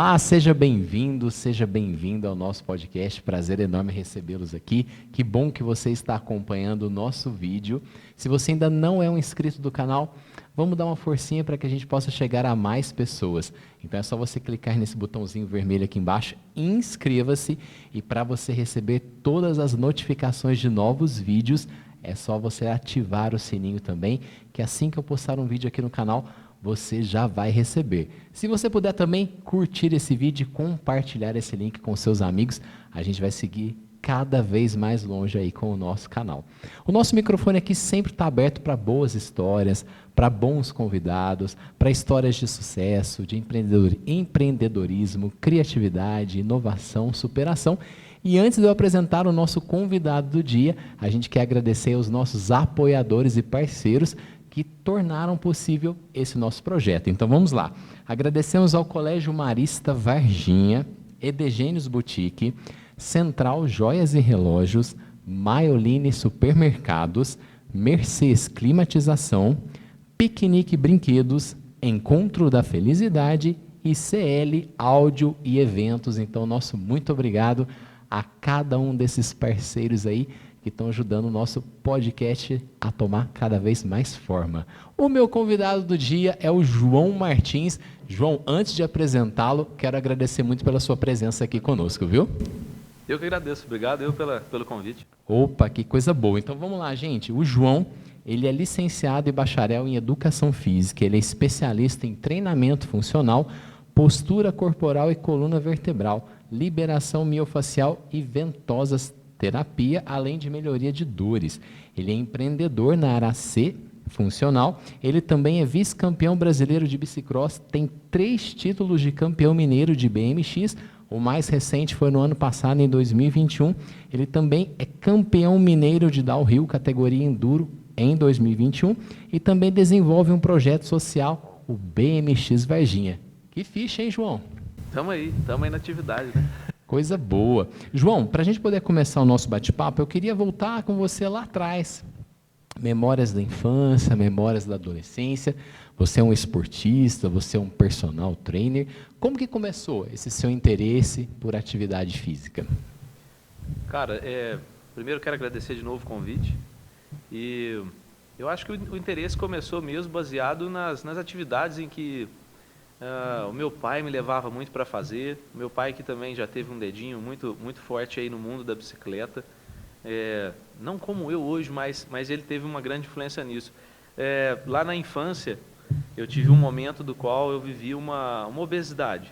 Olá, seja bem-vindo ao nosso podcast. Prazer enorme recebê-los aqui. Que bom que você está acompanhando o nosso vídeo. Se você ainda não é um inscrito do canal, vamos dar uma forcinha para que a gente possa chegar a mais pessoas. Então é só você clicar nesse botãozinho vermelho aqui embaixo, inscreva-se, e para você receber todas as notificações de novos vídeos, é só você ativar o sininho também, que assim que eu postar um vídeo aqui no canal, você já vai receber. Se você puder também curtir esse vídeo e compartilhar esse link com seus amigos, a gente vai seguir cada vez mais longe aí com o nosso canal. O nosso microfone aqui sempre está aberto para boas histórias, para bons convidados, para histórias de sucesso, de empreendedorismo, criatividade, inovação, superação. E antes de eu apresentar o nosso convidado do dia, a gente quer agradecer aos nossos apoiadores e parceiros que tornaram possível esse nosso projeto. Então vamos lá. Agradecemos ao Colégio Marista Varginha, Edegênios Boutique, Central Joias e Relógios, Maioline Supermercados, Mercês Climatização, Piquenique Brinquedos, Encontro da Felicidade e CL Áudio e Eventos. Então, nosso muito obrigado a cada um desses parceiros aí que estão ajudando o nosso podcast a tomar cada vez mais forma. O meu convidado do dia é o João Martins. João, antes de apresentá-lo, quero agradecer muito pela sua presença aqui conosco, viu? Eu que agradeço, obrigado pelo convite. Opa, que coisa boa. Então vamos lá, gente. O João, ele é licenciado e bacharel em Educação Física, ele é especialista em treinamento funcional, postura corporal e coluna vertebral, liberação miofacial e ventosas terapia, além de melhoria de dores. Ele é empreendedor na área C, funcional. Ele também é vice-campeão brasileiro de bicicross, tem 3 títulos de campeão mineiro de BMX, o mais recente foi no ano passado, em 2021. Ele também é campeão mineiro de downhill, categoria enduro, em 2021, e também desenvolve um projeto social, o BMX Varginha. Que ficha, hein, João? Tamo aí na atividade, né? Coisa boa. João, para a gente poder começar o nosso bate-papo, eu queria voltar com você lá atrás. Memórias da infância, memórias da adolescência. Você é um esportista, você é um personal trainer. Como que começou esse seu interesse por atividade física? Cara, primeiro quero agradecer de novo o convite. E eu acho que o interesse começou mesmo baseado nas atividades em que o meu pai me levava muito para fazer. Meu pai, que também já teve um dedinho muito, muito forte aí no mundo da bicicleta. Não como eu hoje, mas ele teve uma grande influência nisso. Lá na infância, eu tive um momento do qual eu vivi uma obesidade.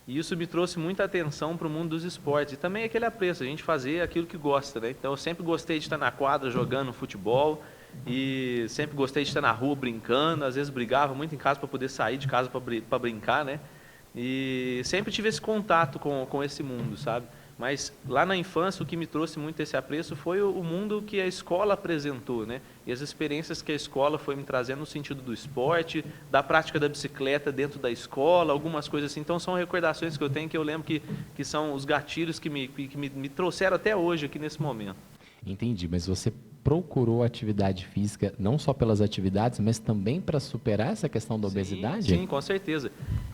E isso me trouxe muita atenção para o mundo dos esportes. E também aquele apreço, a gente fazer aquilo que gosta, né? Então, eu sempre gostei de estar na quadra jogando futebol. E sempre gostei de estar na rua brincando, às vezes brigava muito em casa para poder sair de casa para brincar, né? E sempre tive esse contato com esse mundo, sabe? Mas lá na infância o que me trouxe muito esse apreço foi o mundo que a escola apresentou, né? E as experiências que a escola foi me trazendo no sentido do esporte, da prática da bicicleta dentro da escola, algumas coisas assim. Então são recordações que eu tenho que eu lembro que são os gatilhos que me trouxeram até hoje aqui nesse momento. Entendi, mas você procurou atividade física não só pelas atividades, mas também para superar essa questão da obesidade? Sim, com certeza.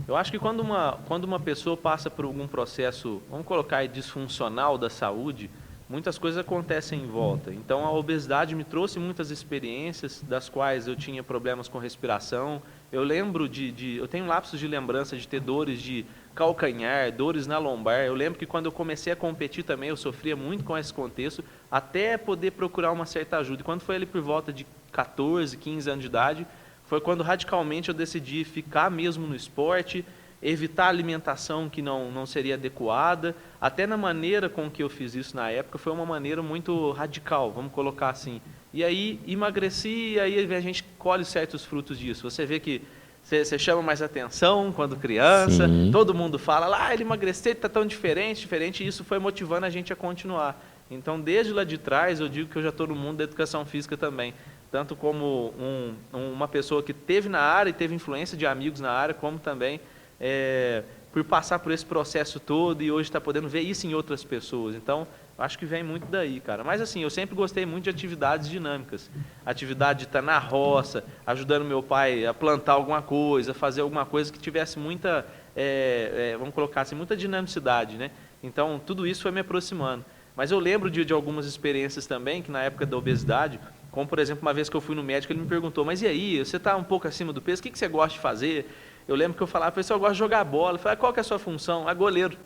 Eu acho que quando uma pessoa passa por algum processo, vamos colocar aí, disfuncional da saúde, muitas coisas acontecem em volta. Então a obesidade me trouxe muitas experiências, das quais eu tinha problemas com respiração. Eu lembro eu tenho lapsos de lembrança de ter dores de calcanhar, dores na lombar. Eu lembro que quando eu comecei a competir também, eu sofria muito com esse contexto, até poder procurar uma certa ajuda. E quando foi ali por volta de 14, 15 anos de idade, foi quando radicalmente eu decidi ficar mesmo no esporte, evitar a alimentação que não seria adequada. Até na maneira com que eu fiz isso na época, foi uma maneira muito radical, vamos colocar assim. E aí emagreci, e aí a gente colhe certos frutos disso. Você vê que você chama mais atenção quando criança, Sim. Todo mundo fala, ele emagreceu, ele está tão diferente, e isso foi motivando a gente a continuar. Então, desde lá de trás, eu digo que eu já estou no mundo da educação física também, tanto como uma pessoa que teve na área e teve influência de amigos na área, como também por passar por esse processo todo e hoje está podendo ver isso em outras pessoas. Então, Acho que vem muito daí, cara. Mas assim, eu sempre gostei muito de atividades dinâmicas. Atividade de estar na roça, ajudando meu pai a plantar alguma coisa, fazer alguma coisa que tivesse muita, vamos colocar assim, muita dinamicidade, né? Então, tudo isso foi me aproximando. Mas eu lembro de algumas experiências também, que na época da obesidade, como por exemplo, uma vez que eu fui no médico, ele me perguntou, mas e aí, você está um pouco acima do peso, o que você gosta de fazer? Eu lembro que eu falava, eu gosto de jogar bola. Eu falei, qual que é a sua função? Ah, goleiro.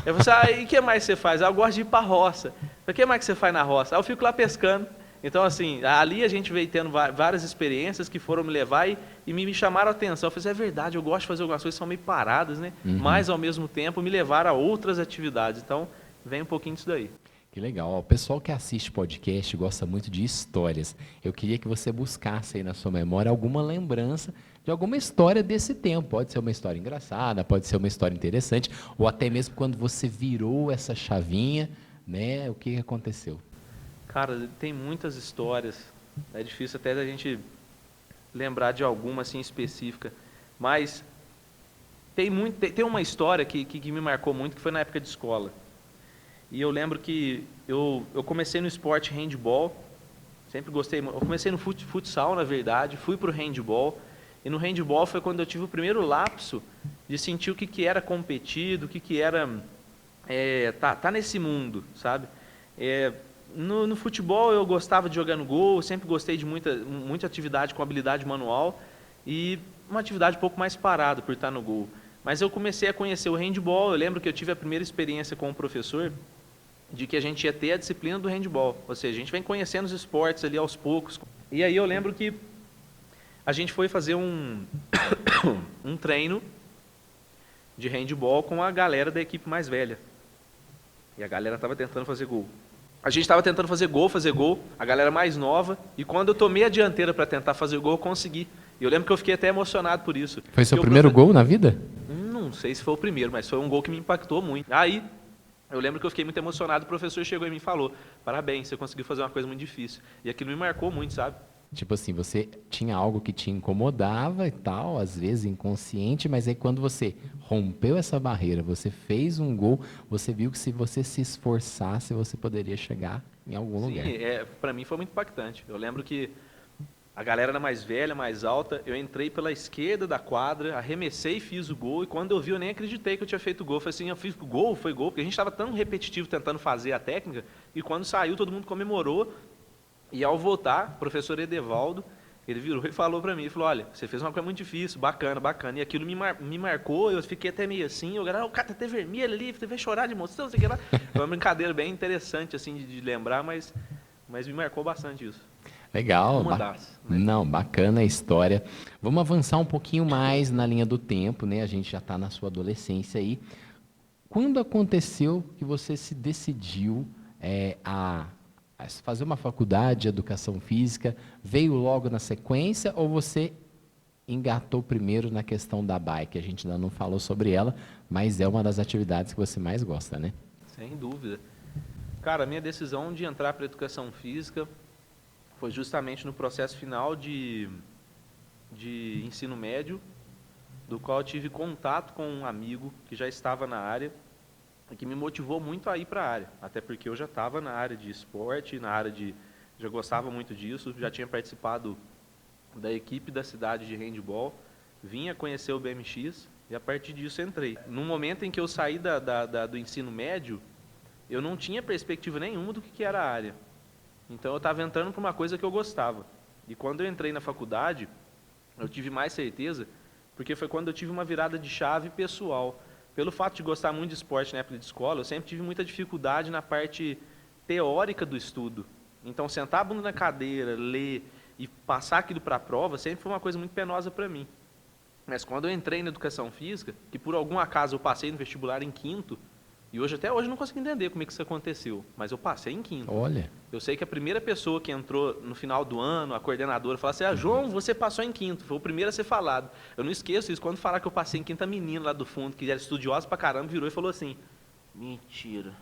Eu falei assim, e o que mais você faz? Eu gosto de ir para a roça. O que mais que você faz na roça? Eu fico lá pescando. Então, assim, ali a gente veio tendo várias experiências que foram me levar e me chamaram a atenção. Eu falei, é verdade, eu gosto de fazer algumas coisas que são meio paradas, né? Mas, ao mesmo tempo, me levaram a outras atividades. Então, vem um pouquinho disso daí. Que legal. Ó, o pessoal que assiste podcast gosta muito de histórias. Eu queria que você buscasse aí na sua memória alguma lembrança de alguma história desse tempo. Pode ser uma história engraçada, pode ser uma história interessante, ou até mesmo quando você virou essa chavinha, né? O que aconteceu? Cara, tem muitas histórias. É difícil até a gente lembrar de alguma assim específica. Mas tem uma história que me marcou muito, que foi na época de escola. E eu lembro que eu comecei no esporte handball, sempre gostei. Eu comecei no futsal, na verdade, fui para o handball. E no handball foi quando eu tive o primeiro lapso de sentir o que era competir, o que era tá nesse mundo, sabe? No futebol eu gostava de jogar no gol, sempre gostei de muita atividade com habilidade manual e uma atividade um pouco mais parada por estar no gol. Mas eu comecei a conhecer o handball, eu lembro que eu tive a primeira experiência com o professor de que a gente ia ter a disciplina do handball, ou seja, a gente vem conhecendo os esportes ali aos poucos. E aí eu lembro que a gente foi fazer um treino de handball com a galera da equipe mais velha. E a galera estava tentando fazer gol. A gente estava tentando fazer gol, a galera mais nova, e quando eu tomei a dianteira para tentar fazer gol, eu consegui. E eu lembro que eu fiquei até emocionado por isso. Foi seu primeiro gol na vida? Não sei se foi o primeiro, mas foi um gol que me impactou muito. Aí, eu lembro que eu fiquei muito emocionado, o professor chegou em mim e falou, parabéns, você conseguiu fazer uma coisa muito difícil. E aquilo me marcou muito, sabe? Tipo assim, você tinha algo que te incomodava e tal, às vezes inconsciente, mas aí quando você rompeu essa barreira, você fez um gol, você viu que se você se esforçasse, você poderia chegar em algum lugar. Sim, para mim foi muito impactante. Eu lembro que a galera era mais velha, mais alta, eu entrei pela esquerda da quadra, arremessei e fiz o gol, e quando eu vi, eu nem acreditei que eu tinha feito o gol. Eu falei assim, eu fiz gol, foi gol, porque a gente estava tão repetitivo tentando fazer a técnica, e quando saiu, todo mundo comemorou. E ao voltar, o professor Edevaldo, ele virou e falou para mim, ele falou, olha, você fez uma coisa muito difícil, bacana, bacana. E aquilo me marcou, eu fiquei até meio assim, o cara tá até vermelho ali, você vai chorar de emoção, não sei o que lá. Foi uma brincadeira bem interessante, assim, de lembrar, mas me marcou bastante isso. Legal. Uma das, né? Não, bacana a história. Vamos avançar um pouquinho mais na linha do tempo, né? A gente já está na sua adolescência aí. Quando aconteceu que você se decidiu a fazer uma faculdade de educação física? Veio logo na sequência ou você engatou primeiro na questão da bike? A gente ainda não falou sobre ela, mas é uma das atividades que você mais gosta, né? Sem dúvida. Cara, a minha decisão de entrar para a educação física foi justamente no processo final de ensino médio, do qual eu tive contato com um amigo que já estava na área, e que me motivou muito a ir para a área, até porque eu já estava na área de esporte, já gostava muito disso, já tinha participado da equipe da cidade de handball, vinha conhecer o BMX e a partir disso entrei. No momento em que eu saí do ensino médio, eu não tinha perspectiva nenhuma do que era a área. Então eu estava entrando para uma coisa que eu gostava. E quando eu entrei na faculdade, eu tive mais certeza, porque foi quando eu tive uma virada de chave pessoal. Pelo fato de gostar muito de esporte na época de escola, eu sempre tive muita dificuldade na parte teórica do estudo. Então, sentar a bunda na cadeira, ler e passar aquilo para a prova, sempre foi uma coisa muito penosa para mim. Mas quando eu entrei na educação física, que por algum acaso eu passei no vestibular em quinto, e até hoje eu não consigo entender como é que isso aconteceu, mas eu passei em quinto. Olha. Eu sei que a primeira pessoa que entrou no final do ano, a coordenadora, falou assim, João, você passou em quinto, foi o primeiro a ser falado. Eu não esqueço isso, quando falar que eu passei em quinto, a menina lá do fundo, que era estudiosa pra caramba, virou e falou assim, mentira.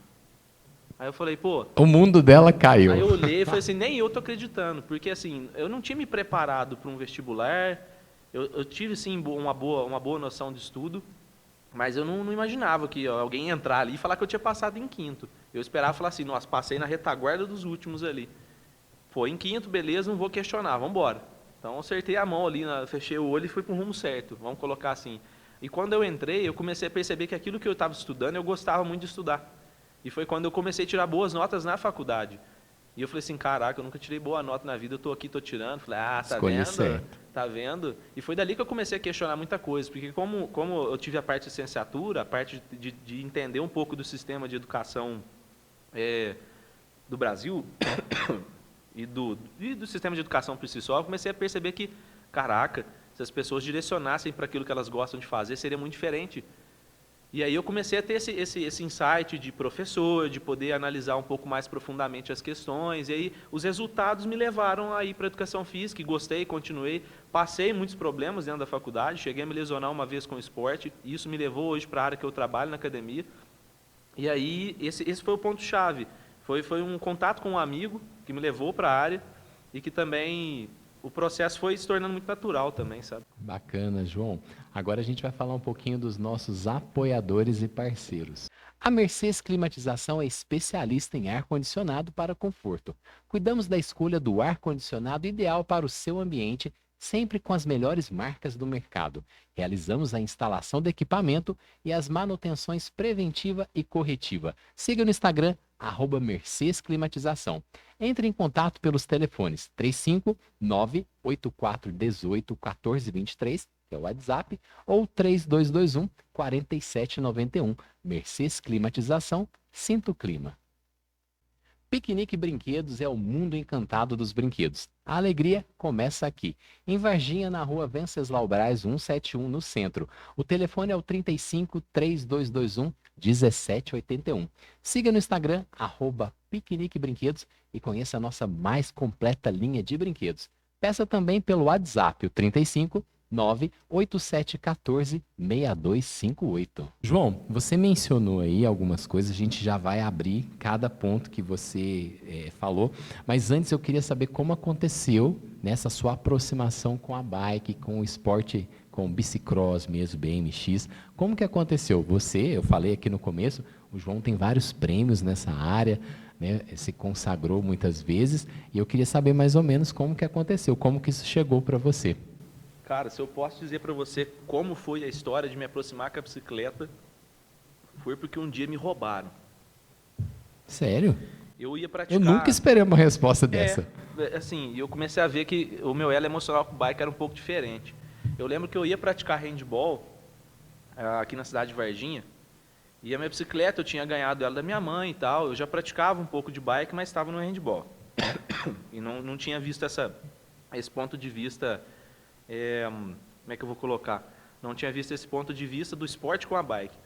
Aí eu falei, pô... O mundo dela caiu. Aí eu olhei e falei assim, nem eu tô acreditando, porque assim, eu não tinha me preparado para um vestibular, eu tive sim uma boa noção de estudo, Mas eu não imaginava que alguém ia entrar ali e falar que eu tinha passado em quinto. Eu esperava falar assim, nossa, passei na retaguarda dos últimos ali. Foi em quinto, beleza, não vou questionar, vamos embora. Então eu acertei a mão ali, fechei o olho e fui para o rumo certo, vamos colocar assim. E quando eu entrei, eu comecei a perceber que aquilo que eu estava estudando, eu gostava muito de estudar. E foi quando eu comecei a tirar boas notas na faculdade. E eu falei assim, caraca, eu nunca tirei boa nota na vida, eu estou aqui, estou tirando. Falei, tá Escolhi vendo? certo. Tá vendo? E foi dali que eu comecei a questionar muita coisa, porque como eu tive a parte de licenciatura, a parte de entender um pouco do sistema de educação do Brasil e do sistema de educação por si só, eu comecei a perceber que, caraca, se as pessoas direcionassem para aquilo que elas gostam de fazer, seria muito diferente. E aí eu comecei a ter esse insight de professor, de poder analisar um pouco mais profundamente as questões, e aí os resultados me levaram a ir para a educação física, e gostei, continuei, passei muitos problemas dentro da faculdade, cheguei a me lesionar uma vez com o esporte, e isso me levou hoje para a área que eu trabalho na academia, e aí esse foi o ponto-chave, foi um contato com um amigo que me levou para a área, e que também o processo foi se tornando muito natural também, sabe? Bacana, João. Agora a gente vai falar um pouquinho dos nossos apoiadores e parceiros. A Mercedes Climatização é especialista em ar-condicionado para conforto. Cuidamos da escolha do ar-condicionado ideal para o seu ambiente, sempre com as melhores marcas do mercado. Realizamos a instalação do equipamento e as manutenções preventiva e corretiva. Siga no Instagram, @Mercedes Climatização. Entre em contato pelos telefones 359-8418-1423, que é o WhatsApp, ou 3221-4791. Mercedes Climatização, sinta o clima. Piquenique Brinquedos é o mundo encantado dos brinquedos. A alegria começa aqui, em Varginha, na rua Venceslau Braz 171, no centro. O telefone é o 35-3221-1781. Siga no Instagram, @Piquenique Brinquedos, e conheça a nossa mais completa linha de brinquedos. Peça também pelo WhatsApp, o 35-98714-6258. João, você mencionou aí algumas coisas, a gente já vai abrir cada ponto que você falou, mas antes eu queria saber como aconteceu nessa sua aproximação com a bike, com o esporte, com o bicicross mesmo, BMX. Como que aconteceu? Eu falei aqui no começo, o João tem vários prêmios nessa área, né, se consagrou muitas vezes, e eu queria saber mais ou menos como que aconteceu, como que isso chegou para você. Cara, se eu posso dizer para você como foi a história de me aproximar com a bicicleta, foi porque um dia me roubaram. Sério? Eu ia Eu praticar... nunca esperei uma resposta dessa. Assim, eu comecei a ver que o meu elo emocional com o bike era um pouco diferente. Eu lembro que eu ia praticar handball aqui na cidade de Varginha, e a minha bicicleta eu tinha ganhado ela da minha mãe e tal, eu já praticava um pouco de bike, mas estava no handball. E não tinha visto esse ponto de vista... como é que eu vou colocar? Não tinha visto esse ponto de vista do esporte com a bike.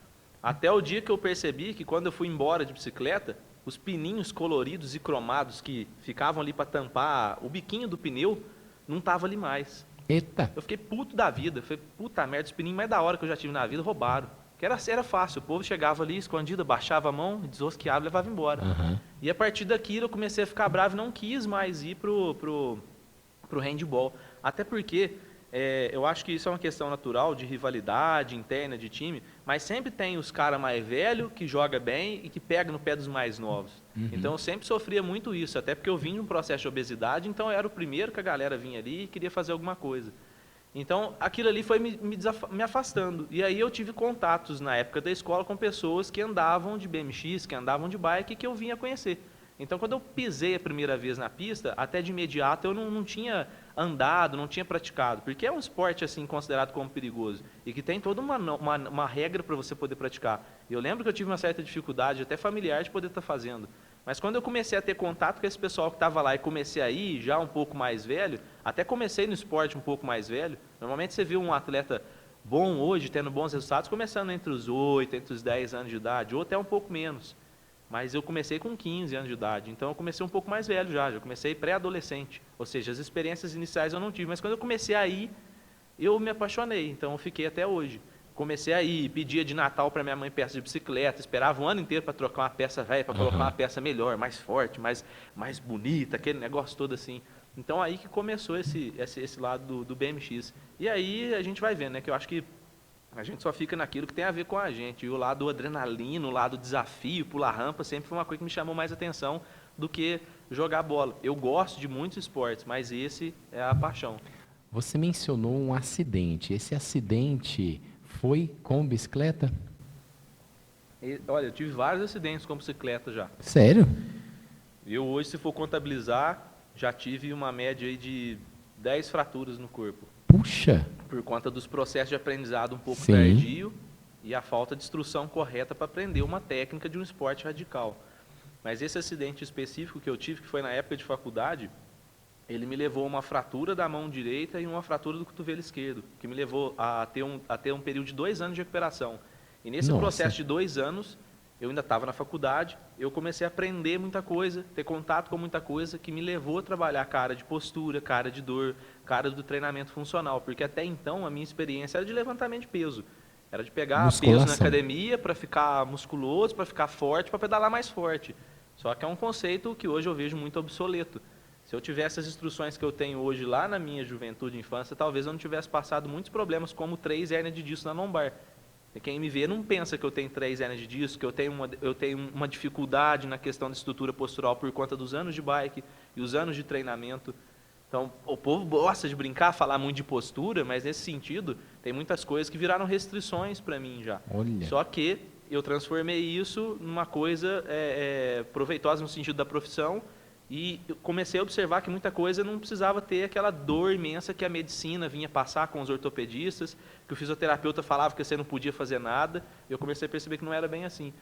Até o dia que eu percebi que quando eu fui embora de bicicleta, os pininhos coloridos e cromados que ficavam ali para tampar o biquinho do pneu, não estavam ali mais. Eita! Eu fiquei puto da vida. Falei, puta merda, os pininhos mais da hora que eu já tive na vida roubaram. Que era fácil, o povo chegava ali, escondido, baixava a mão, desrosqueava e levava embora. Uhum. E a partir daquilo eu comecei a ficar bravo e não quis mais ir pro handball. Até porque... eu acho que isso é uma questão natural de rivalidade interna de time, mas sempre tem os caras mais velhos que joga bem e que pega no pé dos mais novos. Uhum. Então eu sempre sofria muito isso, até porque eu vim de um processo de obesidade, então eu era o primeiro que a galera vinha ali e queria fazer alguma coisa. Então aquilo ali foi me afastando. E aí eu tive contatos na época da escola com pessoas que andavam de BMX, que andavam de bike, que eu vinha conhecer. Então, quando eu pisei a primeira vez na pista, até de imediato eu não tinha andado, não tinha praticado, porque é um esporte assim considerado como perigoso e que tem toda uma regra para você poder praticar. E eu lembro que eu tive uma certa dificuldade, até familiar, de poder estar fazendo. Mas quando eu comecei a ter contato com esse pessoal que estava lá e comecei a ir já um pouco mais velho, até comecei no esporte um pouco mais velho, normalmente você vê um atleta bom hoje, tendo bons resultados, começando entre os 8, entre os 10 anos de idade, ou até um pouco menos. Mas eu comecei com 15 anos de idade, então eu comecei um pouco mais velho já comecei pré-adolescente. Ou seja, as experiências iniciais eu não tive, mas quando eu comecei a ir, eu me apaixonei, então eu fiquei até hoje. Comecei a ir, pedia de Natal para minha mãe peça de bicicleta, esperava um ano inteiro para trocar uma peça velha, para colocar uma peça melhor, mais forte, mais bonita, aquele negócio todo assim. Então aí que começou esse lado do BMX. E aí a gente vai vendo, né, que eu acho que A gente só fica naquilo que tem a ver com a gente. E o lado adrenalina, o lado desafio, pular rampa, sempre foi uma coisa que me chamou mais atenção do que jogar bola. Eu gosto de muitos esportes, mas esse é a paixão. Você mencionou um acidente. Esse acidente foi com bicicleta? Olha, eu tive vários acidentes com bicicleta já. Sério? Eu hoje, se for contabilizar, já tive uma média aí de 10 fraturas no corpo. Puxa! Por conta dos processos de aprendizado um pouco Sim. tardio e a falta de instrução correta para aprender uma técnica de um esporte radical. Mas esse acidente específico que eu tive, que foi na época de faculdade, ele me levou a uma fratura da mão direita e uma fratura do cotovelo esquerdo, que me levou a ter um período de 2 anos de recuperação. E nesse Nossa. processo de 2 anos, eu ainda estava na faculdade, eu comecei a aprender muita coisa, ter contato com muita coisa, que me levou a trabalhar com a área de postura, com a área de dor, com a área do treinamento funcional, porque até então a minha experiência era de levantamento de peso. Era de pegar peso na Musculação. academia para ficar musculoso, para ficar forte, para pedalar mais forte. Só que é um conceito que hoje eu vejo muito obsoleto. Se eu tivesse as instruções que eu tenho hoje lá na minha juventude e infância, talvez eu não tivesse passado muitos problemas, como 3 hérnias de disco na lombar. E quem me vê não pensa que eu tenho 3 hérnias de disco, que eu tenho uma dificuldade na questão da estrutura postural por conta dos anos de bike e os anos de treinamento. Então, o povo gosta de brincar, falar muito de postura, mas nesse sentido, tem muitas coisas que viraram restrições para mim já. Olha. Só que eu transformei isso numa coisa proveitosa no sentido da profissão e eu comecei a observar que muita coisa não precisava ter aquela dor imensa que a medicina vinha passar com os ortopedistas, que o fisioterapeuta falava que você não podia fazer nada. Eu comecei a perceber que não era bem assim.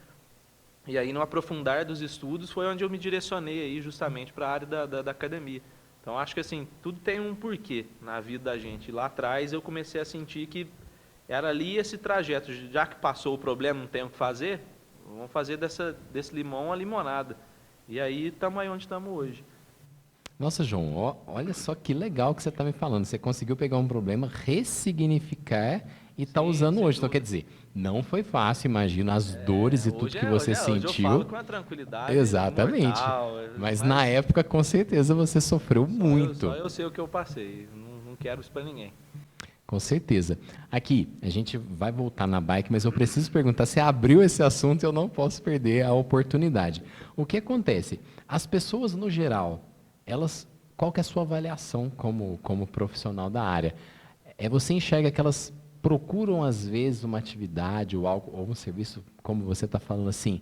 E aí, no aprofundar dos estudos, foi onde eu me direcionei aí justamente para a área da academia. Então, acho que assim, tudo tem um porquê na vida da gente. E lá atrás, eu comecei a sentir que era ali esse trajeto. Já que passou o problema, não tem o que fazer, vamos fazer desse limão uma limonada. E aí, estamos aí onde estamos hoje. Nossa, João, olha só que legal que você está me falando. Você conseguiu pegar um problema, ressignificar e está Sim, usando sem hoje. Então, dúvida. quer dizer, não foi fácil, imagino, as dores e tudo Hoje que você hoje eu sentiu. falo com uma tranquilidade Exatamente. mortal. Mas na época, com certeza, você sofreu muito. Só eu sei o que eu passei. Não quero isso para ninguém. Com certeza. Aqui, a gente vai voltar na bike, mas eu preciso perguntar, você abriu esse assunto e eu não posso perder a oportunidade. O que acontece? As pessoas, no geral, qual que é a sua avaliação como profissional da área? Você enxerga que elas procuram, às vezes, uma atividade ou algo, ou um serviço, como você está falando assim,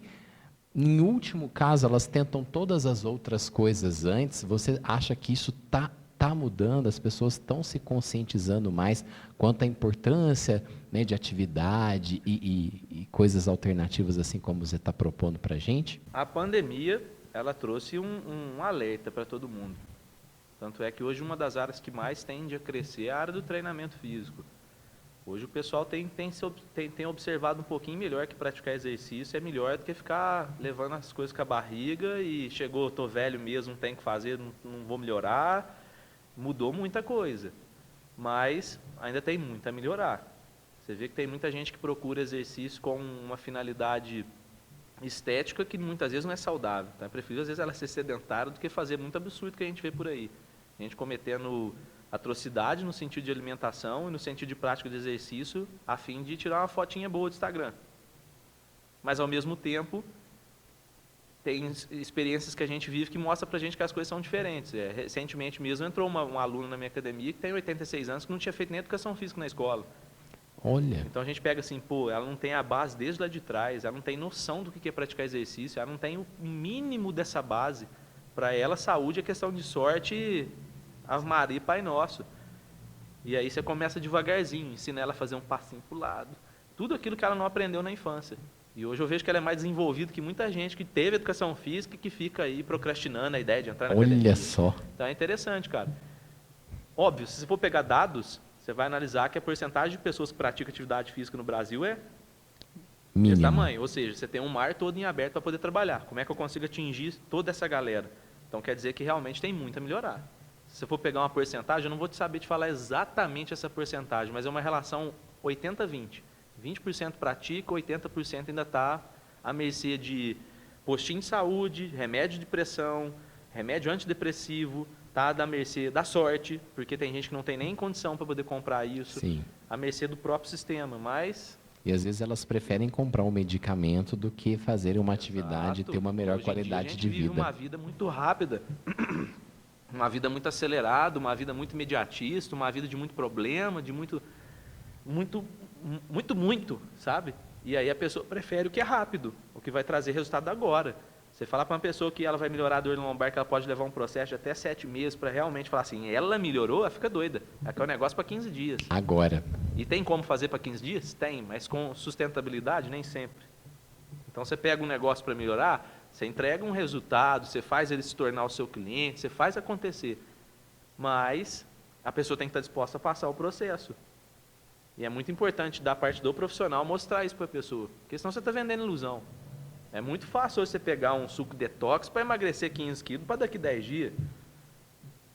em último caso, elas tentam todas as outras coisas antes, você acha que isso está mudando, as pessoas estão se conscientizando mais quanto à importância, né, de atividade e coisas alternativas, assim como você está propondo para a gente? A pandemia, ela trouxe um alerta para todo mundo. Tanto é que hoje uma das áreas que mais tende a crescer é a área do treinamento físico. Hoje o pessoal tem observado um pouquinho melhor que praticar exercício é melhor do que ficar levando as coisas com a barriga e chegou, estou velho mesmo, não tem o que fazer, não vou melhorar. Mudou muita coisa, mas ainda tem muito a melhorar. Você vê que tem muita gente que procura exercício com uma finalidade estética que muitas vezes não é saudável. Então, eu prefiro, às vezes, ela ser sedentária do que fazer muito absurdo que a gente vê por aí. A gente cometendo atrocidade no sentido de alimentação e no sentido de prática de exercício a fim de tirar uma fotinha boa do Instagram. Mas, ao mesmo tempo, tem experiências que a gente vive que mostra pra gente que as coisas são diferentes. Recentemente mesmo entrou uma aluna na minha academia que tem 86 anos que não tinha feito nem educação física na escola. Olha, Então a gente pega assim, pô, ela não tem a base desde lá de trás, ela não tem noção do que é praticar exercício, ela não tem o mínimo dessa base. Para ela, saúde é questão de sorte, Ave Maria e Pai Nosso. E aí você começa devagarzinho, ensina ela a fazer um passinho pro lado. Tudo aquilo que ela não aprendeu na infância. E hoje eu vejo que ela é mais desenvolvida que muita gente que teve educação física e que fica aí procrastinando a ideia de entrar na academia. olha só. Então é interessante, cara. Óbvio, se você for pegar dados, você vai analisar que a porcentagem de pessoas que praticam atividade física no Brasil é desse Mínimo. tamanho. Ou seja, você tem um mar todo em aberto para poder trabalhar. Como é que eu consigo atingir toda essa galera? Então quer dizer que realmente tem muito a melhorar. Se você for pegar uma porcentagem, eu não vou te saber te falar exatamente essa porcentagem, mas é uma relação 80-20. 20% pratica, 80% ainda está à mercê de postinho de saúde, remédio de pressão, remédio antidepressivo, tá da mercê da sorte, porque tem gente que não tem nem condição para poder comprar isso, Sim. à mercê do próprio sistema, mas... E às vezes elas preferem comprar um medicamento do que fazer uma atividade e Exato. ter uma melhor Hoje em dia, qualidade a gente de vive vida. uma vida muito rápida, uma vida muito acelerada, uma vida muito imediatista, uma vida de muito problema, de muito, sabe? E aí a pessoa prefere o que é rápido, o que vai trazer resultado agora. Você falar para uma pessoa que ela vai melhorar a dor no lombar, que ela pode levar um processo de até 7 meses para realmente falar assim, ela melhorou, ela fica doida. Aqui é um negócio para 15 dias. Agora. E tem como fazer para 15 dias? Tem, mas com sustentabilidade nem sempre. Então você pega um negócio para melhorar, você entrega um resultado, você faz ele se tornar o seu cliente, você faz acontecer. Mas a pessoa tem que estar disposta a passar o processo. E é muito importante da parte do profissional mostrar isso para a pessoa, porque senão você está vendendo ilusão. É muito fácil hoje você pegar um suco detox para emagrecer 15 quilos para daqui 10 dias.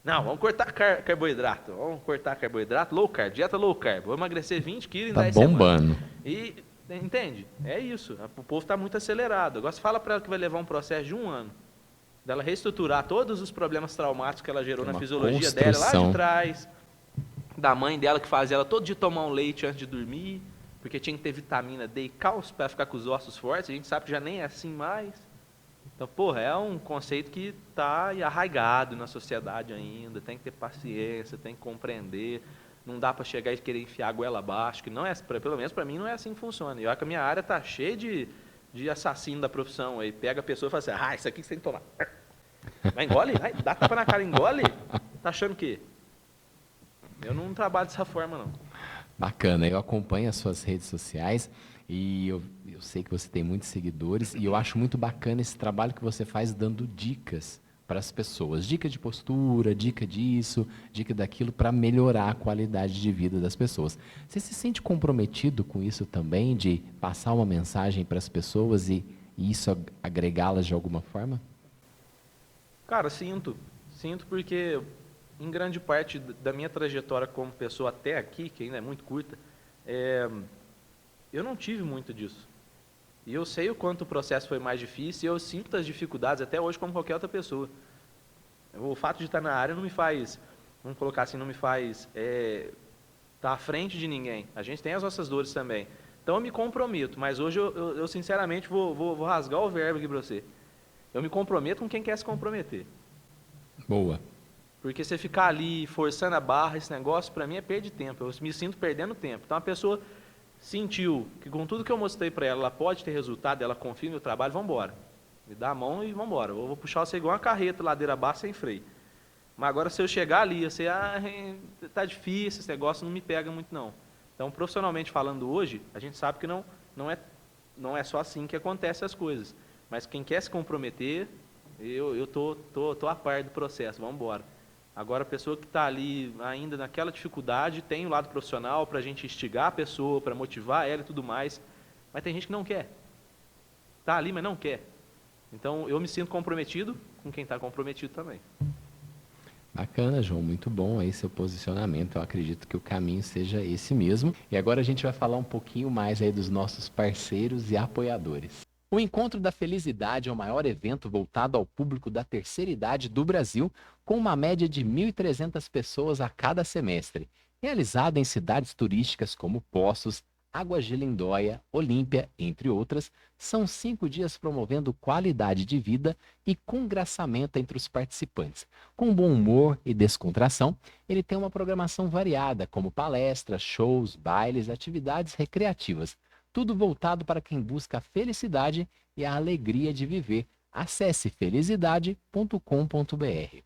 Não, vamos cortar carboidrato. Vamos cortar carboidrato, low carb, dieta low carb. Vou emagrecer 20 quilos em 10 semanas. Tá bombando. E, entende? É isso. O povo está muito acelerado. Agora você fala para ela que vai levar um processo de 1 ano. Dela reestruturar todos os problemas traumáticos que ela gerou na fisiologia dela lá de trás. Da mãe dela que fazia ela todo dia tomar um leite antes de dormir. Porque tinha que ter vitamina D e cálcio para ficar com os ossos fortes. A gente sabe que já nem é assim mais. Então, porra, é um conceito que está arraigado na sociedade ainda. Tem que ter paciência, tem que compreender. Não dá para chegar e querer enfiar a goela abaixo. Que não é, pelo menos para mim, não é assim que funciona. E olha que a minha área está cheia de assassino da profissão. Aí pega a pessoa e fala assim, isso aqui você tem que tomar. Vai, engole, vai, dá tapa na cara, engole. Tá achando o quê? Eu não trabalho dessa forma, não. Bacana, eu acompanho as suas redes sociais e eu sei que você tem muitos seguidores e eu acho muito bacana esse trabalho que você faz dando dicas para as pessoas. Dica de postura, dica disso, dica daquilo para melhorar a qualidade de vida das pessoas. Você se sente comprometido com isso também, de passar uma mensagem para as pessoas e isso agregá-las de alguma forma? Cara, sinto porque em grande parte da minha trajetória como pessoa até aqui, que ainda é muito curta, eu não tive muito disso. E eu sei o quanto o processo foi mais difícil e eu sinto as dificuldades até hoje como qualquer outra pessoa. O fato de estar na área não me faz, vamos colocar assim, não me faz estar à frente de ninguém. A gente tem as nossas dores também. Então eu me comprometo, mas hoje eu sinceramente vou rasgar o verbo aqui para você. Eu me comprometo com quem quer se comprometer. Boa. Porque você ficar ali forçando a barra, esse negócio, para mim é perder tempo. Eu me sinto perdendo tempo. Então a pessoa sentiu que com tudo que eu mostrei para ela, ela pode ter resultado, ela confia no meu trabalho, vamos embora. Me dá a mão e vamos embora. Eu vou puxar você igual uma carreta, ladeira abaixo, sem freio. Mas agora se eu chegar ali, você, tá difícil, esse negócio não me pega muito não. Então profissionalmente falando hoje, a gente sabe que não é só assim que acontecem as coisas. Mas quem quer se comprometer, eu tô a par do processo, vamos embora. Agora, a pessoa que está ali ainda naquela dificuldade, tem o lado profissional para a gente instigar a pessoa, para motivar ela e tudo mais, mas tem gente que não quer. Está ali, mas não quer. Então, eu me sinto comprometido com quem está comprometido também. Bacana, João, muito bom aí seu posicionamento. Eu acredito que o caminho seja esse mesmo. E agora a gente vai falar um pouquinho mais aí dos nossos parceiros e apoiadores. O Encontro da Felicidade é o maior evento voltado ao público da terceira idade do Brasil, com uma média de 1.300 pessoas a cada semestre. Realizado em cidades turísticas como Poços, Águas de Lindóia, Olímpia, entre outras, são 5 dias promovendo qualidade de vida e congraçamento entre os participantes. Com bom humor e descontração, ele tem uma programação variada, como palestras, shows, bailes, atividades recreativas. Tudo voltado para quem busca a felicidade e a alegria de viver. Acesse felicidade.com.br.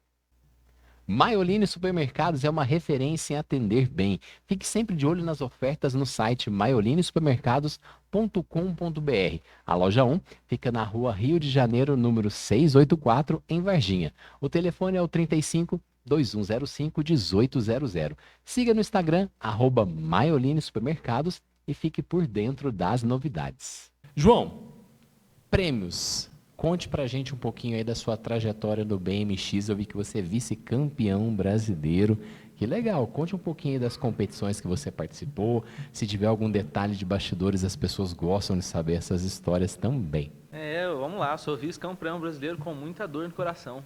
Maioline Supermercados é uma referência em atender bem. Fique sempre de olho nas ofertas no site maiolinesupermercados.com.br. A loja 1 fica na rua Rio de Janeiro, número 684, em Varginha. O telefone é o 35 2105 1800. Siga no Instagram, @Maioline Supermercados, e fique por dentro das novidades. João, prêmios. Conte pra gente um pouquinho aí da sua trajetória no BMX. Eu vi que você é vice-campeão brasileiro. Que legal. Conte um pouquinho aí das competições que você participou. Se tiver algum detalhe de bastidores, as pessoas gostam de saber essas histórias também. Vamos lá. Sou vice-campeão brasileiro com muita dor no coração.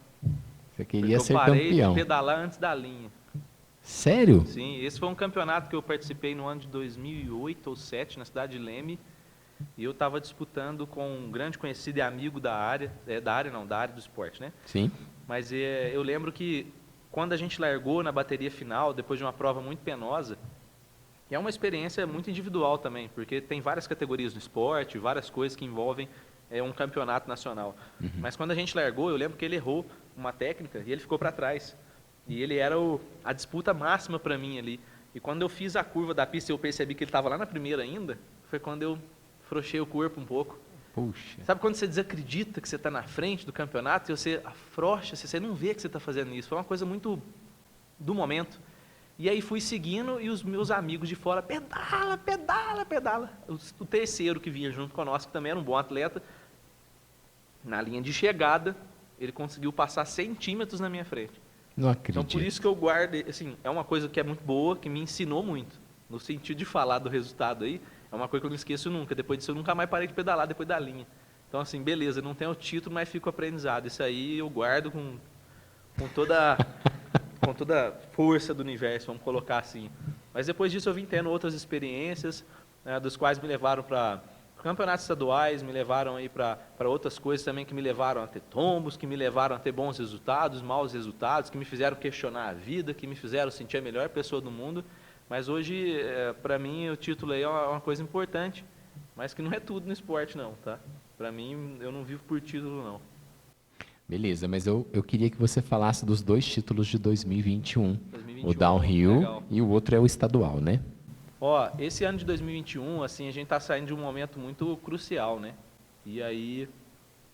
Você queria Porque ser eu parei campeão. de pedalar antes da linha. Sério? Sim, esse foi um campeonato que eu participei no ano de 2008 ou 2007, na cidade de Leme. E eu estava disputando com um grande conhecido e amigo da área, da área do esporte, né? Sim. Mas eu lembro que quando a gente largou na bateria final, depois de uma prova muito penosa, e é uma experiência muito individual também, porque tem várias categorias no esporte, várias coisas que envolvem um campeonato nacional. Mas quando a gente largou, eu lembro que ele errou uma técnica e ele ficou para trás. E ele era a disputa máxima para mim ali. E quando eu fiz a curva da pista e eu percebi que ele estava lá na primeira ainda, foi quando eu afrouxei o corpo um pouco. Puxa. Sabe quando você desacredita que você está na frente do campeonato e você afrouxa, você não vê que você está fazendo isso. Foi uma coisa muito do momento. E aí fui seguindo e os meus amigos de fora, pedala, pedala, pedala. O terceiro que vinha junto conosco, que também era um bom atleta, na linha de chegada, ele conseguiu passar centímetros na minha frente. Não acredito. Então, por isso que eu guardo, assim, é uma coisa que é muito boa, que me ensinou muito. No sentido de falar do resultado aí, é uma coisa que eu não esqueço nunca. Depois disso, eu nunca mais parei de pedalar depois da linha. Então, assim, beleza, não tenho o título, mas fico aprendizado. Isso aí eu guardo com toda com toda a força do universo, vamos colocar assim. Mas depois disso eu vim tendo outras experiências, dos quais me levaram para campeonatos estaduais, me levaram aí para outras coisas também que me levaram a ter tombos, que me levaram a ter bons resultados, maus resultados, que me fizeram questionar a vida, que me fizeram sentir a melhor pessoa do mundo. Mas hoje, para mim, o título aí é uma coisa importante, mas que não é tudo no esporte não, tá? Para mim, eu não vivo por título não. Beleza, mas eu queria que você falasse dos dois títulos de 2021. 2021, O downhill legal. e o outro é o estadual, né? Ó, esse ano de 2021, assim, a gente está saindo de um momento muito crucial, né? E aí,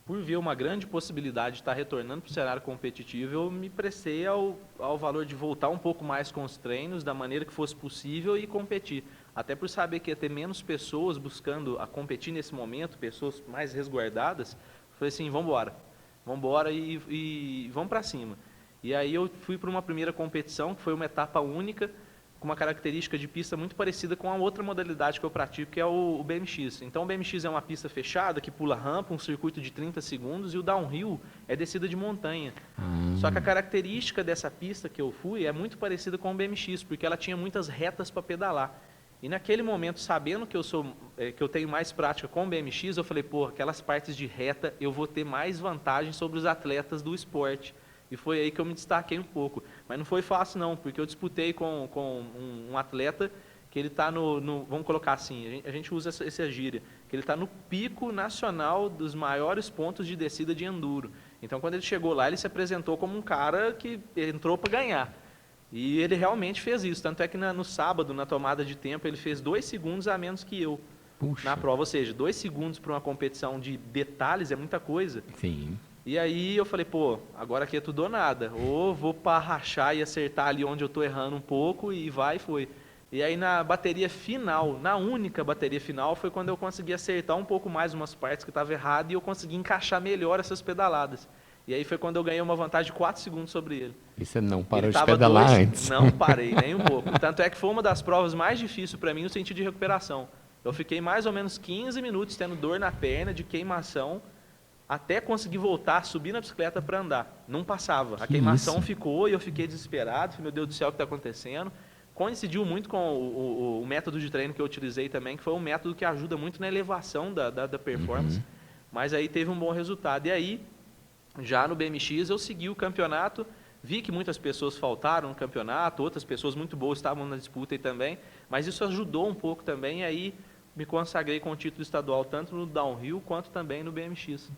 por ver uma grande possibilidade de estar retornando para o cenário competitivo, eu me prestei ao valor de voltar um pouco mais com os treinos, da maneira que fosse possível e competir. Até por saber que ia ter menos pessoas buscando a competir nesse momento, pessoas mais resguardadas, falei assim, vamos embora e vamos para cima. E aí eu fui para uma primeira competição, que foi uma etapa única, com uma característica de pista muito parecida com a outra modalidade que eu pratico, que é o BMX. Então o BMX é uma pista fechada, que pula rampa, um circuito de 30 segundos, e o downhill é descida de montanha. Só que a característica dessa pista que eu fui é muito parecida com o BMX, porque ela tinha muitas retas para pedalar. E naquele momento, sabendo que eu tenho mais prática com o BMX, eu falei, pô, aquelas partes de reta eu vou ter mais vantagem sobre os atletas do esporte. E foi aí que eu me destaquei um pouco. Mas não foi fácil não, porque eu disputei com um atleta que ele está vamos colocar assim, a gente usa essa gíria, que ele está no pico nacional dos maiores pontos de descida de enduro. Então, quando ele chegou lá, ele se apresentou como um cara que entrou para ganhar. E ele realmente fez isso. Tanto é que no sábado, na tomada de tempo, ele fez 2 segundos a menos que eu. Puxa. Na prova. Ou seja, 2 segundos para uma competição de detalhes é muita coisa. Sim. E aí eu falei, pô, agora aqui é tudo ou nada. Ou vou para rachar e acertar ali onde eu estou errando um pouco e vai e foi. E aí na bateria final, na única bateria final, foi quando eu consegui acertar um pouco mais umas partes que estavam erradas e eu consegui encaixar melhor essas pedaladas. E aí foi quando eu ganhei uma vantagem de 4 segundos sobre ele. E você não parou Ele de tava pedalar antes? Não parei, nem um pouco. Tanto é que foi uma das provas mais difíceis para mim no sentido de recuperação. Eu fiquei mais ou menos 15 minutos tendo dor na perna, de queimação, até conseguir voltar, subir na bicicleta para andar. Não passava. A queimação ficou e eu fiquei desesperado. Falei, meu Deus do céu, o que está acontecendo? Coincidiu muito com o método de treino que eu utilizei também, que foi um método que ajuda muito na elevação da performance. Mas aí teve um bom resultado. E aí, já no BMX, eu segui o campeonato, vi que muitas pessoas faltaram no campeonato, outras pessoas muito boas estavam na disputa aí também, mas isso ajudou um pouco também, e aí me consagrei com o título estadual, tanto no downhill quanto também no BMX.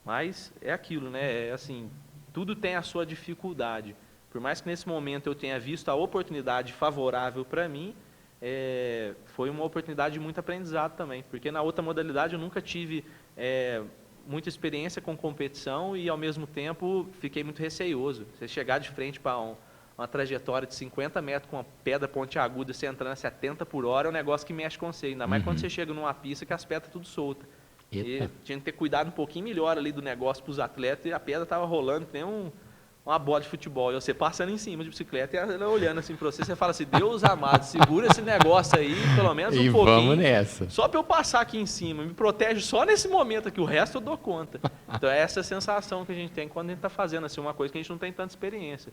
Mas é aquilo, né? É assim, tudo tem a sua dificuldade. Por mais que nesse momento eu tenha visto a oportunidade favorável para mim, foi uma oportunidade de muito aprendizado também, porque na outra modalidade eu nunca tive muita experiência com competição e, ao mesmo tempo, fiquei muito receioso. Você chegar de frente para uma trajetória de 50 metros com uma pedra pontiaguda, você entrando a 70 por hora, é um negócio que mexe com você. Ainda mais quando você chega numa pista que as pedras tudo soltas. E tinha que ter cuidado um pouquinho melhor ali do negócio para os atletas, e a pedra estava rolando, que nem um uma bola de futebol e você passando em cima de bicicleta e ela olhando assim para você, você fala assim, Deus amado, segura esse negócio aí, pelo menos um pouquinho. E vamos nessa. Só para eu passar aqui em cima, me protege só nesse momento aqui, o resto eu dou conta. Então é essa sensação que a gente tem quando a gente está fazendo assim, uma coisa que a gente não tem tanta experiência.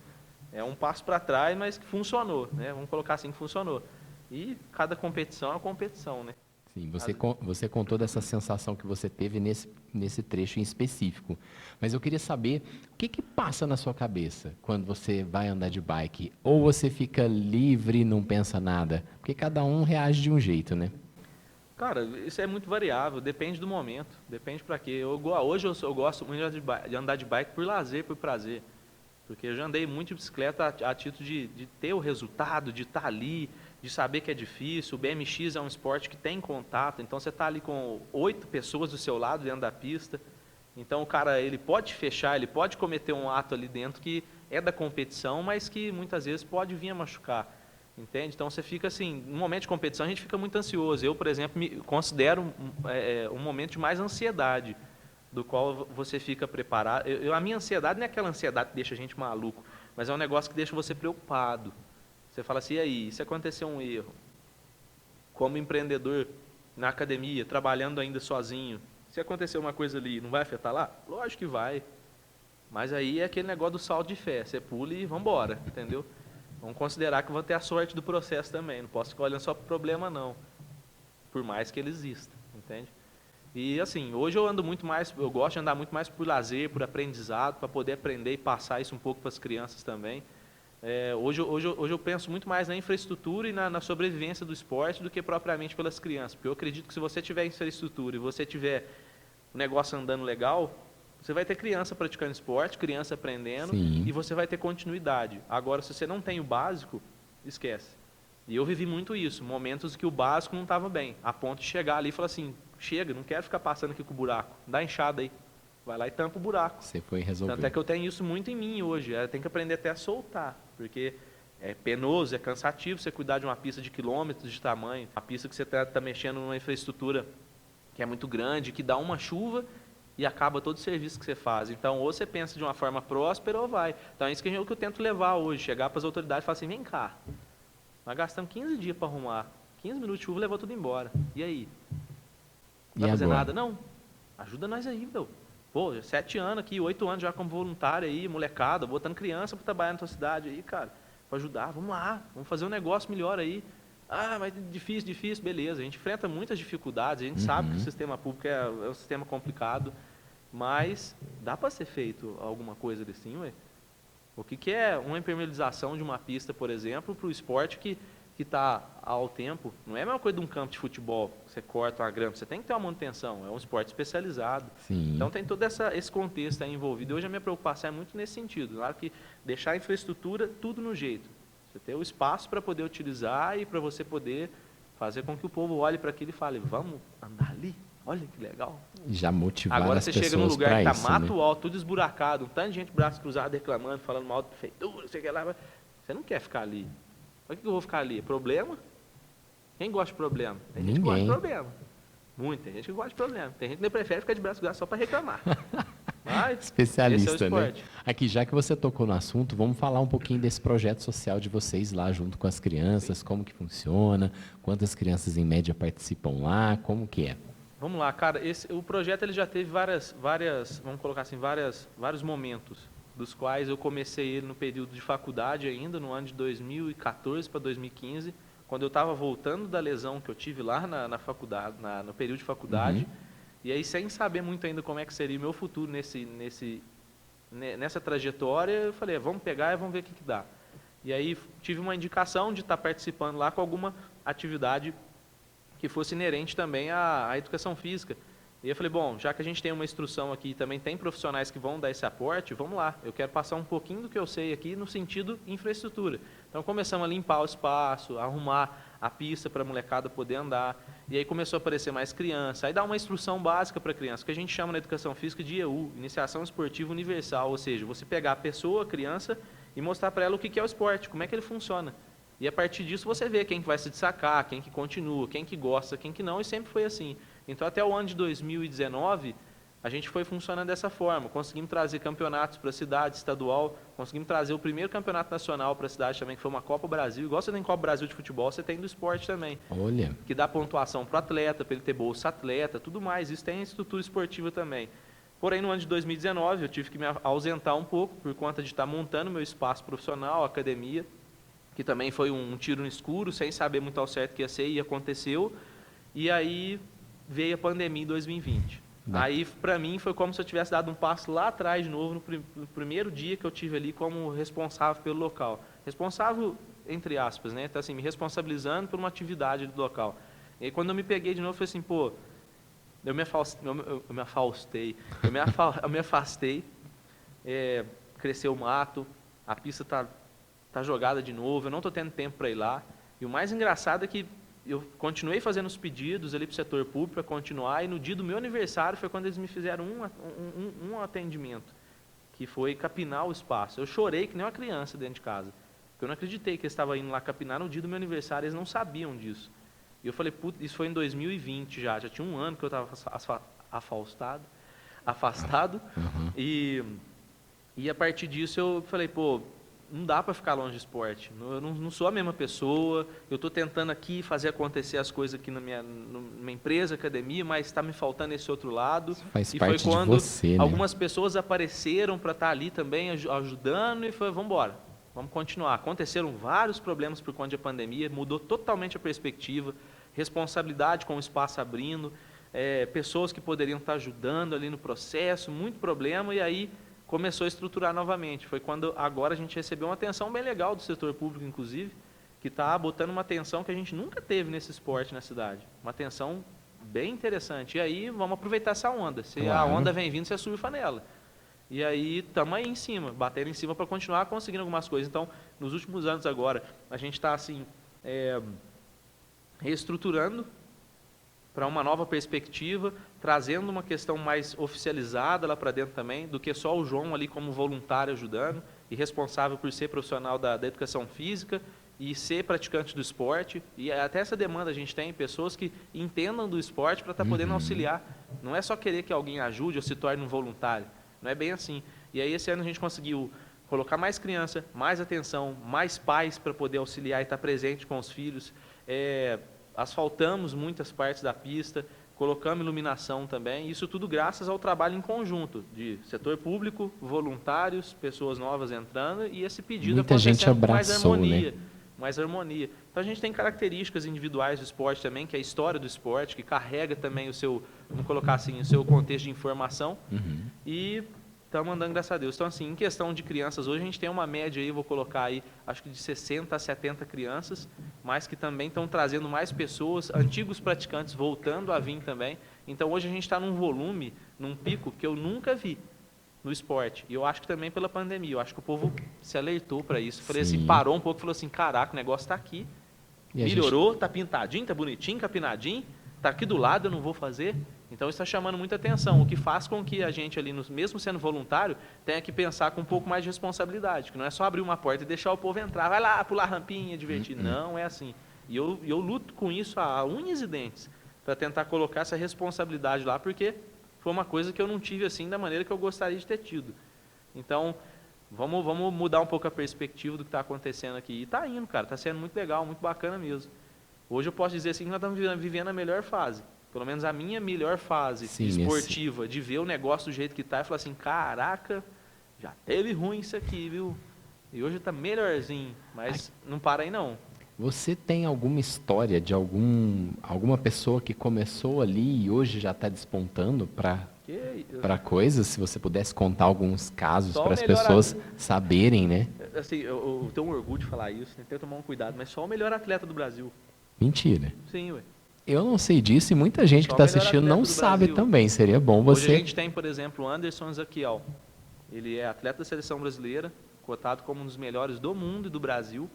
É um passo para trás, mas que funcionou, né? Vamos colocar assim que funcionou. E cada competição é uma competição, né? Sim, você contou dessa sensação que você teve nesse trecho em específico. Mas eu queria saber o que passa na sua cabeça quando você vai andar de bike? Ou você fica livre e não pensa nada? Porque cada um reage de um jeito, né? Cara, isso é muito variável, depende do momento, depende para quê. Hoje eu gosto muito de andar de bike por lazer, por prazer. Porque eu já andei muito de bicicleta a título de ter o resultado, de estar ali, de saber que é difícil. O BMX é um esporte que tem contato, então você está ali com 8 pessoas do seu lado dentro da pista. Então o cara, ele pode fechar, ele pode cometer um ato ali dentro que é da competição, mas que muitas vezes pode vir a machucar. Entende? Então você fica assim, no momento de competição a gente fica muito ansioso. Eu, por exemplo, me considero um momento de mais ansiedade, do qual você fica preparado. A minha ansiedade não é aquela ansiedade que deixa a gente maluco, mas é um negócio que deixa você preocupado. Você fala assim, e aí, se acontecer um erro, como empreendedor na academia, trabalhando ainda sozinho, se acontecer uma coisa ali, não vai afetar lá? Lógico que vai. Mas aí é aquele negócio do salto de fé, você pula e vambora, entendeu? Vamos considerar que vou ter a sorte do processo também, não posso ficar olhando só para o problema não, por mais que ele exista, entende? E assim, hoje eu ando muito mais, eu gosto de andar muito mais por lazer, por aprendizado, para poder aprender e passar isso um pouco para as crianças também. Hoje eu penso muito mais na infraestrutura e na sobrevivência do esporte do que propriamente pelas crianças, porque eu acredito que se você tiver infraestrutura e você tiver o negócio andando legal, você vai ter criança praticando esporte, criança aprendendo. Sim. E você vai ter continuidade. Agora, se você não tem o básico, esquece. E eu vivi muito isso, momentos que o básico não estava bem, a ponto de chegar ali e falar assim, chega, não quero ficar passando aqui com o buraco, dá enxada aí, vai lá e tampa o buraco. Você foi resolver. Tanto é que eu tenho isso muito em mim hoje, eu tenho que aprender até a soltar, porque é penoso, é cansativo você cuidar de uma pista de quilômetros de tamanho, uma pista que você está mexendo numa infraestrutura que é muito grande, que dá uma chuva e acaba todo o serviço que você faz. Então, ou você pensa de uma forma próspera ou vai. Então, é isso que eu tento levar hoje, chegar para as autoridades e falar assim, vem cá, nós gastamos 15 dias para arrumar, 15 minutos de chuva levou tudo embora. E aí? Não vai fazer nada? Não. Ajuda nós aí, meu. Pô, 7 anos aqui, 8 anos já como voluntário aí, molecada, botando criança para trabalhar na tua cidade aí, cara, para ajudar. Vamos lá, vamos fazer um negócio melhor aí. Ah, mas difícil, beleza. A gente enfrenta muitas dificuldades, a gente sabe que o sistema público é um sistema complicado, mas dá para ser feito alguma coisa assim, ué? O que é uma impermeabilização de uma pista, por exemplo, para o esporte que está ao tempo? Não é a mesma coisa de um campo de futebol, você corta uma grama, você tem que ter uma manutenção, é um esporte especializado. Sim. Então tem todo esse contexto aí envolvido. E hoje a minha preocupação é muito nesse sentido, claro que deixar a infraestrutura tudo no jeito. Você ter o espaço para poder utilizar e para você poder fazer com que o povo olhe para aquilo e fale, vamos andar ali? Olha que legal. Já motivar agora as você pessoas chega num lugar que está mato né? alto, tudo esburacado, um tanto de gente braço cruzado reclamando, falando mal da prefeitura, sei que lá. Você não quer ficar ali. Por que eu vou ficar ali? Problema? Quem gosta de problema? Tem gente que gosta de problema. Muita gente que gosta de problema. Tem gente que prefere ficar de braço cruzado só para reclamar. Mas, especialista, esse é o né? Aqui, já que você tocou no assunto, vamos falar um pouquinho desse projeto social de vocês lá junto com as crianças, Sim. Como que funciona, quantas crianças em média participam lá, como que é? Vamos lá, cara, o projeto ele já teve várias, vamos colocar assim, vários momentos, dos quais eu comecei ele no período de faculdade ainda, no ano de 2014 para 2015, quando eu estava voltando da lesão que eu tive lá na faculdade, no período de faculdade, e aí sem saber muito ainda como é que seria o meu futuro nessa trajetória, eu falei, vamos pegar e vamos ver o que dá. E aí tive uma indicação de estar participando lá com alguma atividade que fosse inerente também à educação física. E eu falei, bom, já que a gente tem uma instrução aqui e também tem profissionais que vão dar esse aporte, vamos lá, eu quero passar um pouquinho do que eu sei aqui no sentido infraestrutura. Então começamos a limpar o espaço, arrumar a pista para a molecada poder andar, e aí começou a aparecer mais criança, aí dá uma instrução básica para a criança, que a gente chama na educação física de EU, Iniciação Esportiva Universal, ou seja, você pegar a pessoa, a criança, e mostrar para ela o que é o esporte, como é que ele funciona. E a partir disso você vê quem que vai se destacar, quem que continua, quem que gosta, quem que não, e sempre foi assim. Então até o ano de 2019, a gente foi funcionando dessa forma. Conseguimos trazer campeonatos para a cidade, estadual, conseguimos trazer o primeiro campeonato nacional para a cidade também, que foi uma Copa Brasil. Igual você tem Copa Brasil de futebol, você tem do esporte também. Olha. Que dá pontuação para o atleta, para ele ter bolsa atleta, tudo mais. Isso tem estrutura esportiva também. Porém, no ano de 2019, eu tive que me ausentar um pouco por conta de estar montando meu espaço profissional, academia, que também foi um tiro no escuro, sem saber muito ao certo o que ia ser, e aconteceu. E aí veio a pandemia em 2020. Aí, para mim, foi como se eu tivesse dado um passo lá atrás de novo, no primeiro dia que eu tive ali como responsável pelo local. Responsável, entre aspas, né? Então, assim, me responsabilizando por uma atividade do local. E aí, quando eu me peguei de novo, eu falei assim, pô, eu me afastei, cresceu o mato, a pista tá jogada de novo, eu não estou tendo tempo para ir lá. E o mais engraçado é que eu continuei fazendo os pedidos ali para o setor público para continuar, e no dia do meu aniversário foi quando eles me fizeram um atendimento, que foi capinar o espaço. Eu chorei que nem uma criança dentro de casa, porque eu não acreditei que eles estavam indo lá capinar no dia do meu aniversário, eles não sabiam disso. E eu falei, putz, isso foi em 2020 já tinha um ano que eu estava afastado, e a partir disso eu falei, pô, não dá para ficar longe do esporte, eu não sou a mesma pessoa, eu estou tentando aqui fazer acontecer as coisas aqui na minha empresa, academia, mas está me faltando esse outro lado. Isso faz e parte foi quando de você, né? algumas pessoas apareceram para estar ali também ajudando, e foi, vamos embora, vamos continuar. Aconteceram vários problemas por conta da pandemia, mudou totalmente a perspectiva, responsabilidade com o espaço abrindo, pessoas que poderiam estar ajudando ali no processo, muito problema, e aí começou a estruturar novamente. Foi quando agora a gente recebeu uma atenção bem legal do setor público, inclusive, que está botando uma atenção que a gente nunca teve nesse esporte na cidade. Uma atenção bem interessante. E aí vamos aproveitar essa onda. Se a onda vem vindo, você surfa nela. E aí estamos aí em cima, batendo em cima para continuar conseguindo algumas coisas. Então, nos últimos anos agora, a gente está assim, reestruturando para uma nova perspectiva, trazendo uma questão mais oficializada lá para dentro também, do que só o João ali como voluntário ajudando, e responsável por ser profissional da educação física e ser praticante do esporte. E até essa demanda a gente tem, pessoas que entendam do esporte para estar podendo auxiliar. Não é só querer que alguém ajude ou se torne um voluntário, não é bem assim. E aí esse ano a gente conseguiu colocar mais criança, mais atenção, mais pais para poder auxiliar e estar presente com os filhos. Asfaltamos muitas partes da pista, colocamos iluminação também, isso tudo graças ao trabalho em conjunto de setor público, voluntários, pessoas novas entrando, e esse pedido muita gente abraçou, mais harmonia. Então a gente tem características individuais do esporte também, que é a história do esporte, que carrega também o seu, vamos colocar assim, o seu contexto de informação, e estamos andando, graças a Deus. Então, assim, em questão de crianças, hoje a gente tem uma média aí, vou colocar aí, acho que de 60 a 70 crianças, mas que também estão trazendo mais pessoas, antigos praticantes voltando a vir também. Então, hoje a gente está num volume, num pico que eu nunca vi no esporte. E eu acho que também pela pandemia. Eu acho que o povo se alertou para isso. Falei assim, parou um pouco e falou assim, caraca, o negócio está aqui. Melhorou, está pintadinho, está bonitinho, capinadinho, está aqui do lado, eu não vou fazer. Então, isso está chamando muita atenção, o que faz com que a gente ali, mesmo sendo voluntário, tenha que pensar com um pouco mais de responsabilidade, que não é só abrir uma porta e deixar o povo entrar, vai lá, pular rampinha, divertir. Não é assim. E eu luto com isso a unhas e dentes, para tentar colocar essa responsabilidade lá, porque foi uma coisa que eu não tive assim da maneira que eu gostaria de ter tido. Então, vamos mudar um pouco a perspectiva do que está acontecendo aqui. E está indo, cara, está sendo muito legal, muito bacana mesmo. Hoje eu posso dizer assim que nós estamos vivendo a melhor fase. Pelo menos a minha melhor fase esportiva, de ver o negócio do jeito que está e falar assim, caraca, já teve ruim isso aqui, viu? E hoje está melhorzinho, mas não para aí não. Você tem alguma história de alguma pessoa que começou ali e hoje já está despontando para coisas? Se você pudesse contar alguns casos para as pessoas saberem, né? Assim, eu tenho um orgulho de falar isso, né? Tenho que tomar um cuidado, mas só o melhor atleta do Brasil. Mentira. Sim, ué. Eu não sei disso e muita gente que está assistindo não sabe também. Seria bom você... Hoje a gente tem, por exemplo, o Anderson Ezequiel. Ele é atleta da seleção brasileira, cotado como um dos melhores do mundo e do Brasil.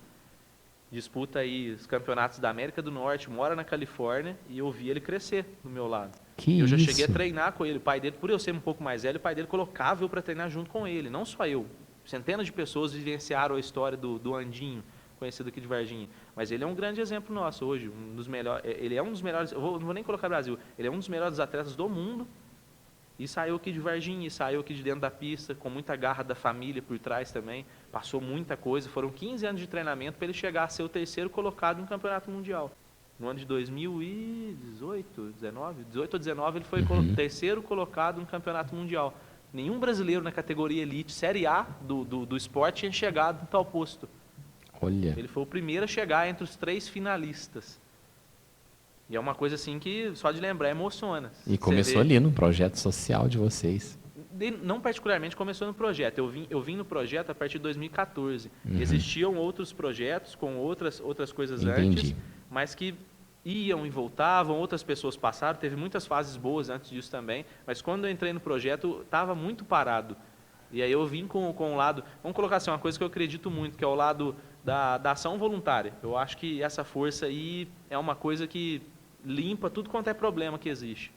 Disputa aí os campeonatos da América do Norte, mora na Califórnia, e eu vi ele crescer do meu lado. Eu já cheguei a treinar com ele. O pai dele, por eu ser um pouco mais velho, o pai dele colocava eu para treinar junto com ele. Não só eu. Centenas de pessoas vivenciaram a história do Andinho, conhecido aqui de Varginha. Mas ele é um grande exemplo nosso hoje, um dos melhores, ele é um dos melhores, não vou nem colocar Brasil, ele é um dos melhores atletas do mundo, E saiu aqui de Varginha, e saiu aqui de dentro da pista, com muita garra da família por trás também. Passou muita coisa, foram 15 anos de treinamento para ele chegar a ser o terceiro colocado no Campeonato Mundial. No ano de 2018, 18 ou 19, ele foi terceiro colocado no Campeonato Mundial. Nenhum brasileiro na categoria Elite, Série A do esporte, tinha chegado em tal posto. Olha. Ele foi o primeiro a chegar entre os 3 finalistas. E é uma coisa assim que, só de lembrar, emociona. E começou ali no projeto social de vocês. Não particularmente começou no projeto. Eu vim no projeto a partir de 2014. Existiam outros projetos com outras coisas antes, mas que iam e voltavam, outras pessoas passaram, teve muitas fases boas antes disso também, mas quando eu entrei no projeto, estava muito parado. E aí eu vim com o lado, vamos colocar assim, uma coisa que eu acredito muito, que é o lado da ação voluntária. Eu acho que essa força aí é uma coisa que limpa tudo quanto é problema que existe.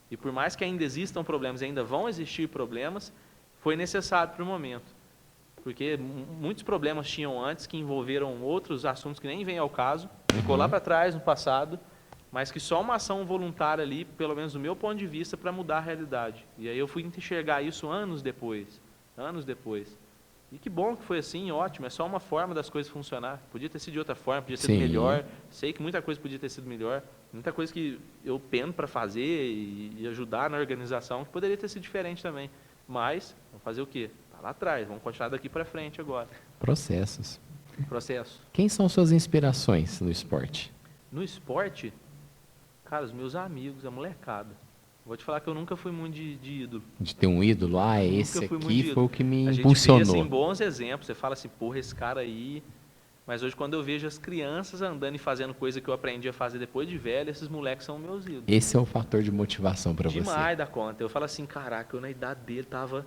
E por mais que ainda existam problemas, ainda vão existir problemas, foi necessário para o momento. Porque muitos problemas tinham antes que envolveram outros assuntos que nem vêm ao caso, ficou lá para trás, no passado, mas que só uma ação voluntária ali, pelo menos do meu ponto de vista, para mudar a realidade. E aí eu fui enxergar isso anos depois. E que bom que foi assim, ótimo, é só uma forma das coisas funcionar. Podia ter sido de outra forma, podia ter sido melhor. Sei que muita coisa podia ter sido melhor, muita coisa que eu peno para fazer e ajudar na organização, que poderia ter sido diferente também. Mas, vamos fazer o quê? Está lá atrás, vamos continuar daqui para frente agora. Processos. Processo. Quem são suas inspirações no esporte? No esporte, cara, os meus amigos, a molecada. Vou te falar que eu nunca fui muito de ídolo. De ter um ídolo? Ah, esse aqui foi o que me impulsionou. A gente vê, assim, bons exemplos. Você fala assim, porra, esse cara aí... Mas hoje, quando eu vejo as crianças andando e fazendo coisa que eu aprendi a fazer depois de velho, esses moleques são meus ídolos. Esse é o fator de motivação para você. Demais da conta. Eu falo assim, caraca, eu na idade dele tava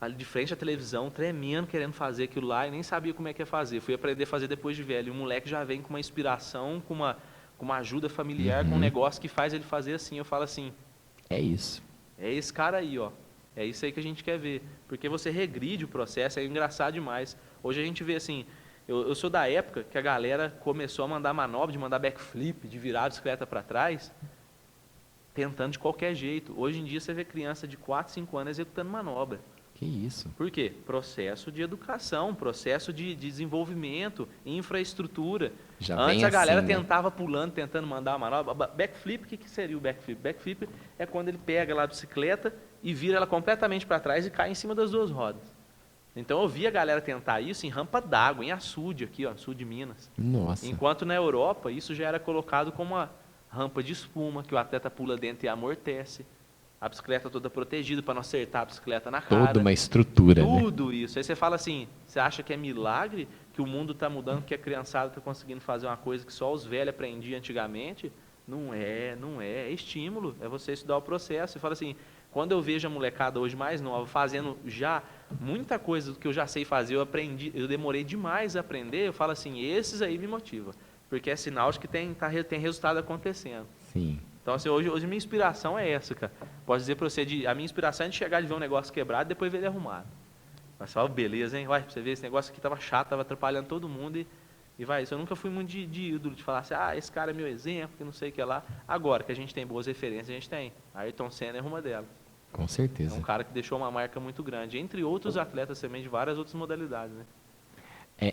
ali de frente à televisão, tremendo, querendo fazer aquilo lá e nem sabia como é que ia fazer. Fui aprender a fazer depois de velho. E o moleque já vem com uma inspiração, com uma ajuda familiar, com um negócio que faz ele fazer assim. Eu falo assim... É isso. É esse cara aí, ó. É isso aí que a gente quer ver. Porque você regride o processo, é engraçado demais. Hoje a gente vê assim, eu sou da época que a galera começou a mandar manobra, de mandar backflip, de virar a bicicleta para trás, tentando de qualquer jeito. Hoje em dia você vê criança de 4, 5 anos executando manobra. Que isso? Por quê? Processo de educação, processo de desenvolvimento, infraestrutura. Antes a galera tentava pulando, tentando mandar a manobra. Backflip, o que seria o backflip? Backflip é quando ele pega lá a bicicleta e vira ela completamente para trás e cai em cima das duas rodas. Então eu vi a galera tentar isso em rampa d'água, em açude aqui, ó, sul de Minas. Nossa. Enquanto na Europa isso já era colocado como uma rampa de espuma, que o atleta pula dentro e amortece. A bicicleta toda protegida para não acertar a bicicleta na cara. Toda uma estrutura, Tudo isso. Aí você fala assim, você acha que é milagre que o mundo está mudando, que a criançada está conseguindo fazer uma coisa que só os velhos aprendiam antigamente? Não é. É estímulo, é você estudar o processo. Você fala assim, quando eu vejo a molecada hoje mais nova fazendo já muita coisa do que eu já sei fazer, eu demorei demais a aprender, eu falo assim, esses aí me motivam. Porque é sinal de que tem resultado acontecendo. Sim. Então, assim, hoje minha inspiração é essa, cara. Posso dizer para você, a minha inspiração é de chegar de ver um negócio quebrado e depois ver ele arrumado. Mas só, beleza, hein? Vai, pra você ver, esse negócio aqui tava chato, tava atrapalhando todo mundo e vai. Isso eu nunca fui muito de ídolo, de falar assim, esse cara é meu exemplo, que não sei o que lá. Agora, que a gente tem boas referências, a gente tem. Ayrton Senna é uma delas. Com certeza. É um cara que deixou uma marca muito grande, entre outros atletas também de várias outras modalidades, né?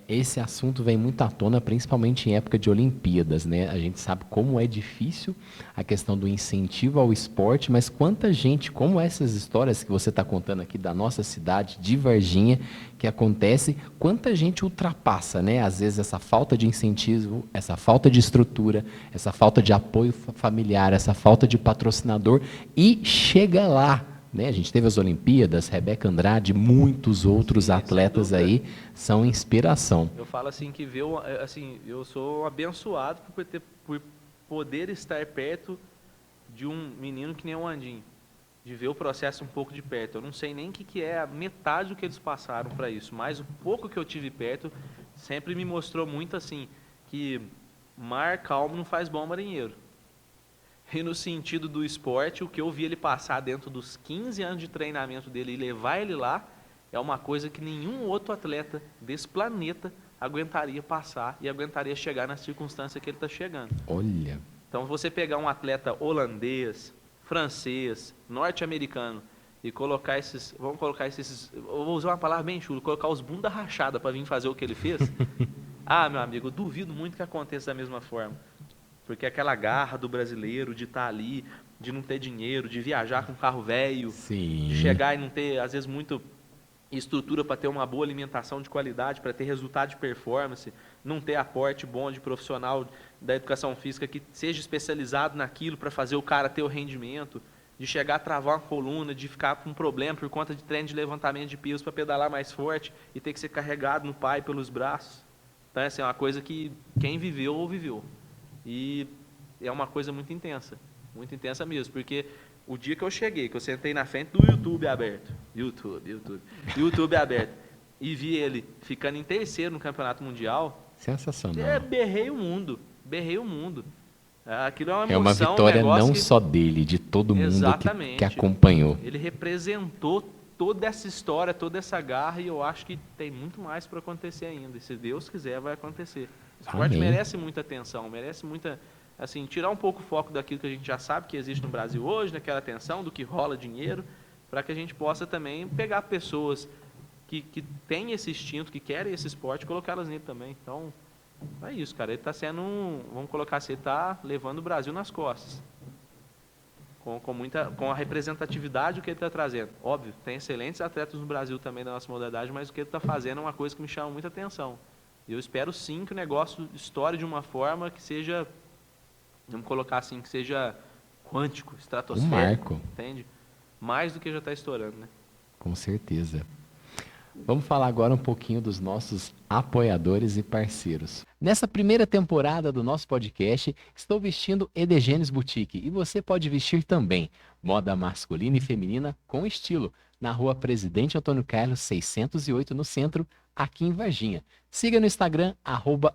Esse assunto vem muito à tona, principalmente em época de Olimpíadas, né? A gente sabe como é difícil a questão do incentivo ao esporte, mas quanta gente, como essas histórias que você está contando aqui da nossa cidade, de Varginha, que acontece, quanta gente ultrapassa, né? Às vezes essa falta de incentivo, essa falta de estrutura, essa falta de apoio familiar, essa falta de patrocinador e chega lá. Né? A gente teve as Olimpíadas, Rebeca Andrade, muitos outros atletas aí são inspiração. Eu falo assim que eu sou abençoado por poder estar perto de um menino que nem o Andinho, de ver o processo um pouco de perto. Eu não sei nem o que é a metade do que eles passaram para isso, mas o pouco que eu tive perto sempre me mostrou muito assim que mar calmo não faz bom marinheiro. E no sentido do esporte, o que eu vi ele passar dentro dos 15 anos de treinamento dele e levar ele lá, é uma coisa que nenhum outro atleta desse planeta aguentaria passar e aguentaria chegar na circunstância que ele está chegando. Olha. Então, você pegar um atleta holandês, francês, norte-americano, e colocar vamos colocar eu vou usar uma palavra bem chula, colocar os bunda rachada para vir fazer o que ele fez, meu amigo, eu duvido muito que aconteça da mesma forma. Porque aquela garra do brasileiro de estar ali, de não ter dinheiro, de viajar com carro velho, de chegar e não ter, às vezes, muito estrutura para ter uma boa alimentação de qualidade, para ter resultado de performance, não ter aporte bom de profissional da educação física que seja especializado naquilo para fazer o cara ter o rendimento, de chegar a travar uma coluna, de ficar com um problema por conta de treino de levantamento de peso para pedalar mais forte e ter que ser carregado no pai pelos braços. Então, assim, é uma coisa que quem viveu, viveu. E é uma coisa muito intensa mesmo, porque o dia que eu cheguei, que eu sentei na frente do YouTube aberto, YouTube aberto, e vi ele ficando em terceiro no Campeonato Mundial, sensacional. Berrei o mundo. Aquilo é uma emoção, é uma vitória não que... só dele, de todo mundo que acompanhou. Ele representou toda essa história, toda essa garra, e eu acho que tem muito mais para acontecer ainda. E se Deus quiser, vai acontecer. O esporte merece muita atenção, merece muita, assim, tirar um pouco o foco daquilo que a gente já sabe que existe no Brasil hoje, naquela atenção do que rola dinheiro, para que a gente possa também pegar pessoas que têm esse instinto, que querem esse esporte, e colocá-las nele também. Então, é isso, cara. Ele está sendo vamos colocar assim, ele está levando o Brasil nas costas. Com a representatividade que ele está trazendo. Óbvio, tem excelentes atletas no Brasil também da nossa modalidade, mas o que ele está fazendo é uma coisa que me chama muita atenção. E eu espero sim que o negócio estoure de uma forma que seja, vamos colocar assim, que seja quântico, estratosférico. Um marco. Entende? Mais do que já está estourando, né? Com certeza. Vamos falar agora um pouquinho dos nossos apoiadores e parceiros. Nessa primeira temporada do nosso podcast, estou vestindo Edegenes Boutique e você pode vestir também. Moda masculina e feminina com estilo. Na rua Presidente Antônio Carlos 608 no centro, aqui em Varginha. Siga no Instagram,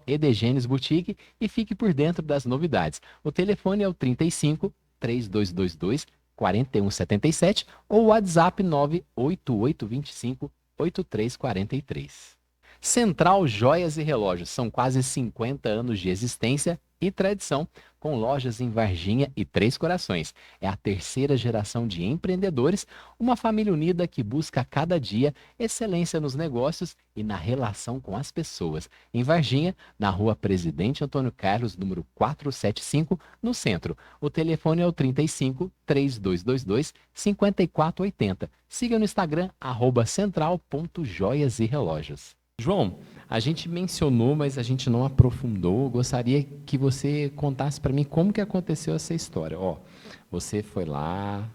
@edegenesboutique e fique por dentro das novidades. O telefone é o 35 3222 4177 ou o WhatsApp 98825 8343. Central Joias e Relógios. São quase 50 anos de existência e tradição, com lojas em Varginha e Três Corações. É a terceira geração de empreendedores, uma família unida que busca a cada dia excelência nos negócios e na relação com as pessoas. Em Varginha, na rua Presidente Antônio Carlos, número 475, no centro. O telefone é o 35 3222 5480. Siga no Instagram, @central.joias e relógios. João, a gente mencionou, mas a gente não aprofundou. Gostaria que você contasse para mim como que aconteceu essa história. Você foi lá,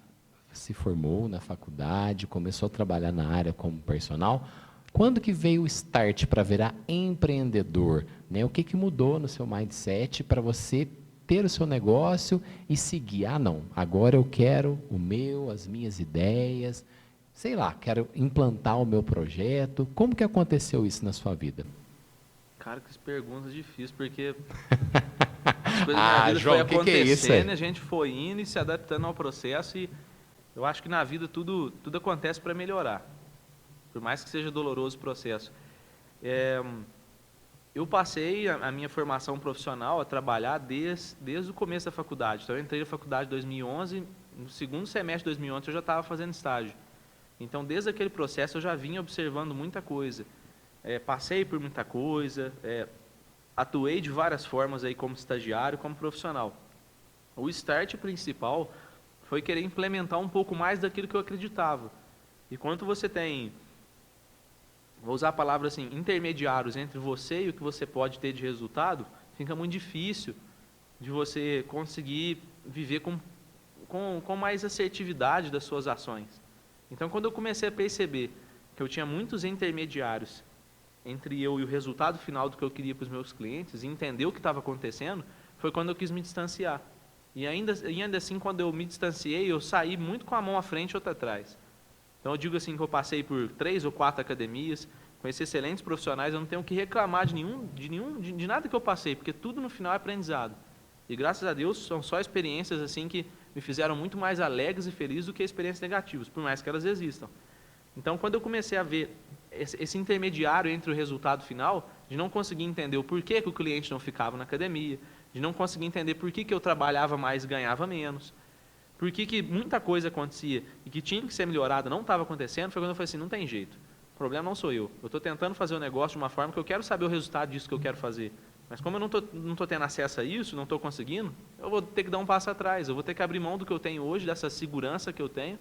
se formou na faculdade, começou a trabalhar na área como personal. Quando que veio o start para virar empreendedor? Né? O que mudou no seu mindset para você ter o seu negócio e seguir? Não, agora eu quero o meu, as minhas ideias... Sei lá, quero implantar o meu projeto. Como que aconteceu isso na sua vida? Cara, que perguntas difíceis, porque as coisas na vida João, foi acontecendo, é isso? A gente foi indo e se adaptando ao processo, e eu acho que na vida tudo acontece para melhorar, por mais que seja doloroso o processo. Eu passei a minha formação profissional a trabalhar desde o começo da faculdade. Então, eu entrei na faculdade em 2011, no segundo semestre de 2011 eu já estava fazendo estágio. Então, desde aquele processo, eu já vinha observando muita coisa. Passei por muita coisa, atuei de várias formas aí como estagiário, como profissional. O start principal foi querer implementar um pouco mais daquilo que eu acreditava. E quando você tem, vou usar a palavra assim, intermediários entre você e o que você pode ter de resultado, fica muito difícil de você conseguir viver com mais assertividade das suas ações. Então, quando eu comecei a perceber que eu tinha muitos intermediários entre eu e o resultado final do que eu queria para os meus clientes, e entender o que estava acontecendo, foi quando eu quis me distanciar. E ainda assim, quando eu me distanciei, eu saí muito com a mão à frente e outra atrás. Então, eu digo assim que eu passei por 3 ou 4 academias, conheci excelentes profissionais, eu não tenho que reclamar de nada que eu passei, porque tudo no final é aprendizado. E graças a Deus, são só experiências assim que me fizeram muito mais alegres e felizes do que experiências negativas, por mais que elas existam. Então, quando eu comecei a ver esse intermediário entre o resultado final, de não conseguir entender o porquê que o cliente não ficava na academia, de não conseguir entender por que eu trabalhava mais e ganhava menos, por que muita coisa acontecia e que tinha que ser melhorada, não estava acontecendo, foi quando eu falei assim, não tem jeito. O problema não sou eu. Eu estou tentando fazer o negócio de uma forma que eu quero saber o resultado disso que eu quero fazer. Mas como eu não tô tendo acesso a isso, não estou conseguindo, eu vou ter que dar um passo atrás. Eu vou ter que abrir mão do que eu tenho hoje, dessa segurança que eu tenho,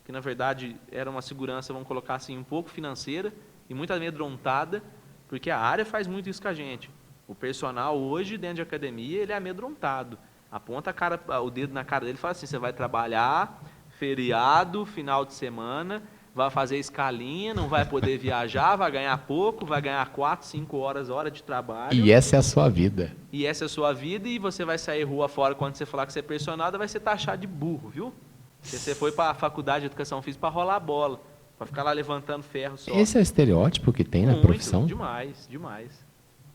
que na verdade era uma segurança, vamos colocar assim, um pouco financeira e muito amedrontada, porque a área faz muito isso com a gente. O personal hoje, dentro de academia, ele é amedrontado. Aponta o dedo na cara dele e fala assim, você vai trabalhar, feriado, final de semana, vai fazer escalinha, não vai poder viajar, vai ganhar pouco, vai ganhar 4, 5 hora de trabalho. E essa é a sua vida. E essa é a sua vida, e você vai sair rua fora quando você falar que você é personal, vai ser taxado de burro, viu? Porque você foi para a faculdade de educação física para rolar a bola, para ficar lá levantando ferro só. Esse é o estereótipo que tem na profissão? Demais.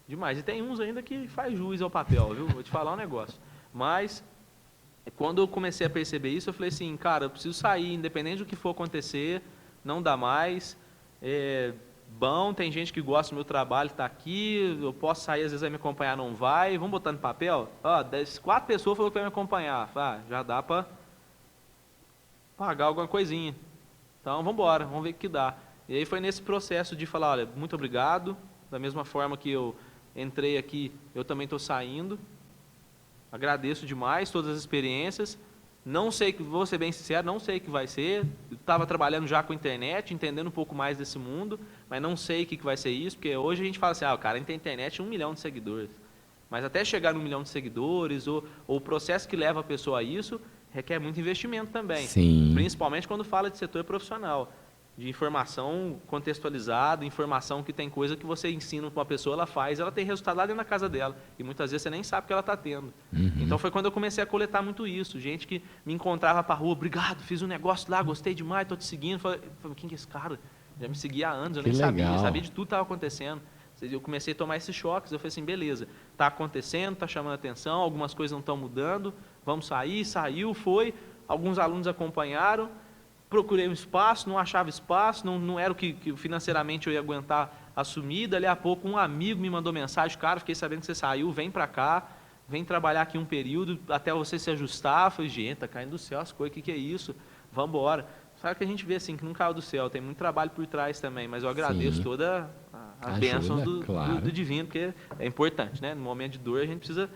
E tem uns ainda que faz juiz ao papel, viu? Vou te falar um negócio. Mas, quando eu comecei a perceber isso, eu falei assim, cara, eu preciso sair, independente do que for acontecer, não dá mais. Bom, tem gente que gosta do meu trabalho, está aqui, eu posso sair, às vezes vai me acompanhar, não vai, vamos botar no papel? 4 pessoas falaram que vai me acompanhar. Já dá para pagar alguma coisinha. Então, vamos embora, vamos ver o que dá. E aí foi nesse processo de falar, olha, muito obrigado, da mesma forma que eu entrei aqui, eu também estou saindo. Agradeço demais todas as experiências. Não sei, vou ser bem sincero, não sei o que vai ser. Eu estava trabalhando já com internet, entendendo um pouco mais desse mundo, mas não sei o que vai ser isso, porque hoje a gente fala assim, o cara tem internet 1 milhão de seguidores. Mas até chegar no 1 milhão de seguidores, ou o processo que leva a pessoa a isso, requer muito investimento também. Sim. Principalmente quando fala de setor profissional. De informação contextualizada, informação que tem coisa que você ensina para uma pessoa, ela faz, ela tem resultado lá dentro da casa dela. E muitas vezes você nem sabe o que ela está tendo. Então foi quando eu comecei a coletar muito isso. Gente que me encontrava para a rua, obrigado, fiz um negócio lá, gostei demais, estou te seguindo. Falei, quem que é esse cara? Já me seguia há anos, eu nem sabia de tudo que estava acontecendo. Eu comecei a tomar esses choques, eu falei assim, beleza, está acontecendo, está chamando atenção, algumas coisas não estão mudando, vamos sair, saiu, foi, alguns alunos acompanharam, procurei um espaço, não achava espaço, não era o que financeiramente eu ia aguentar assumir. Dali a pouco um amigo me mandou mensagem, cara, fiquei sabendo que você saiu, vem para cá, vem trabalhar aqui um período até você se ajustar. Eu falei, gente, tá caindo do céu as coisas, o que é isso? Vamos embora. Sabe que a gente vê assim, que não caiu do céu, tem muito trabalho por trás também, mas eu agradeço toda as bênçãos do divino, porque é importante, né? No momento de dor a gente precisa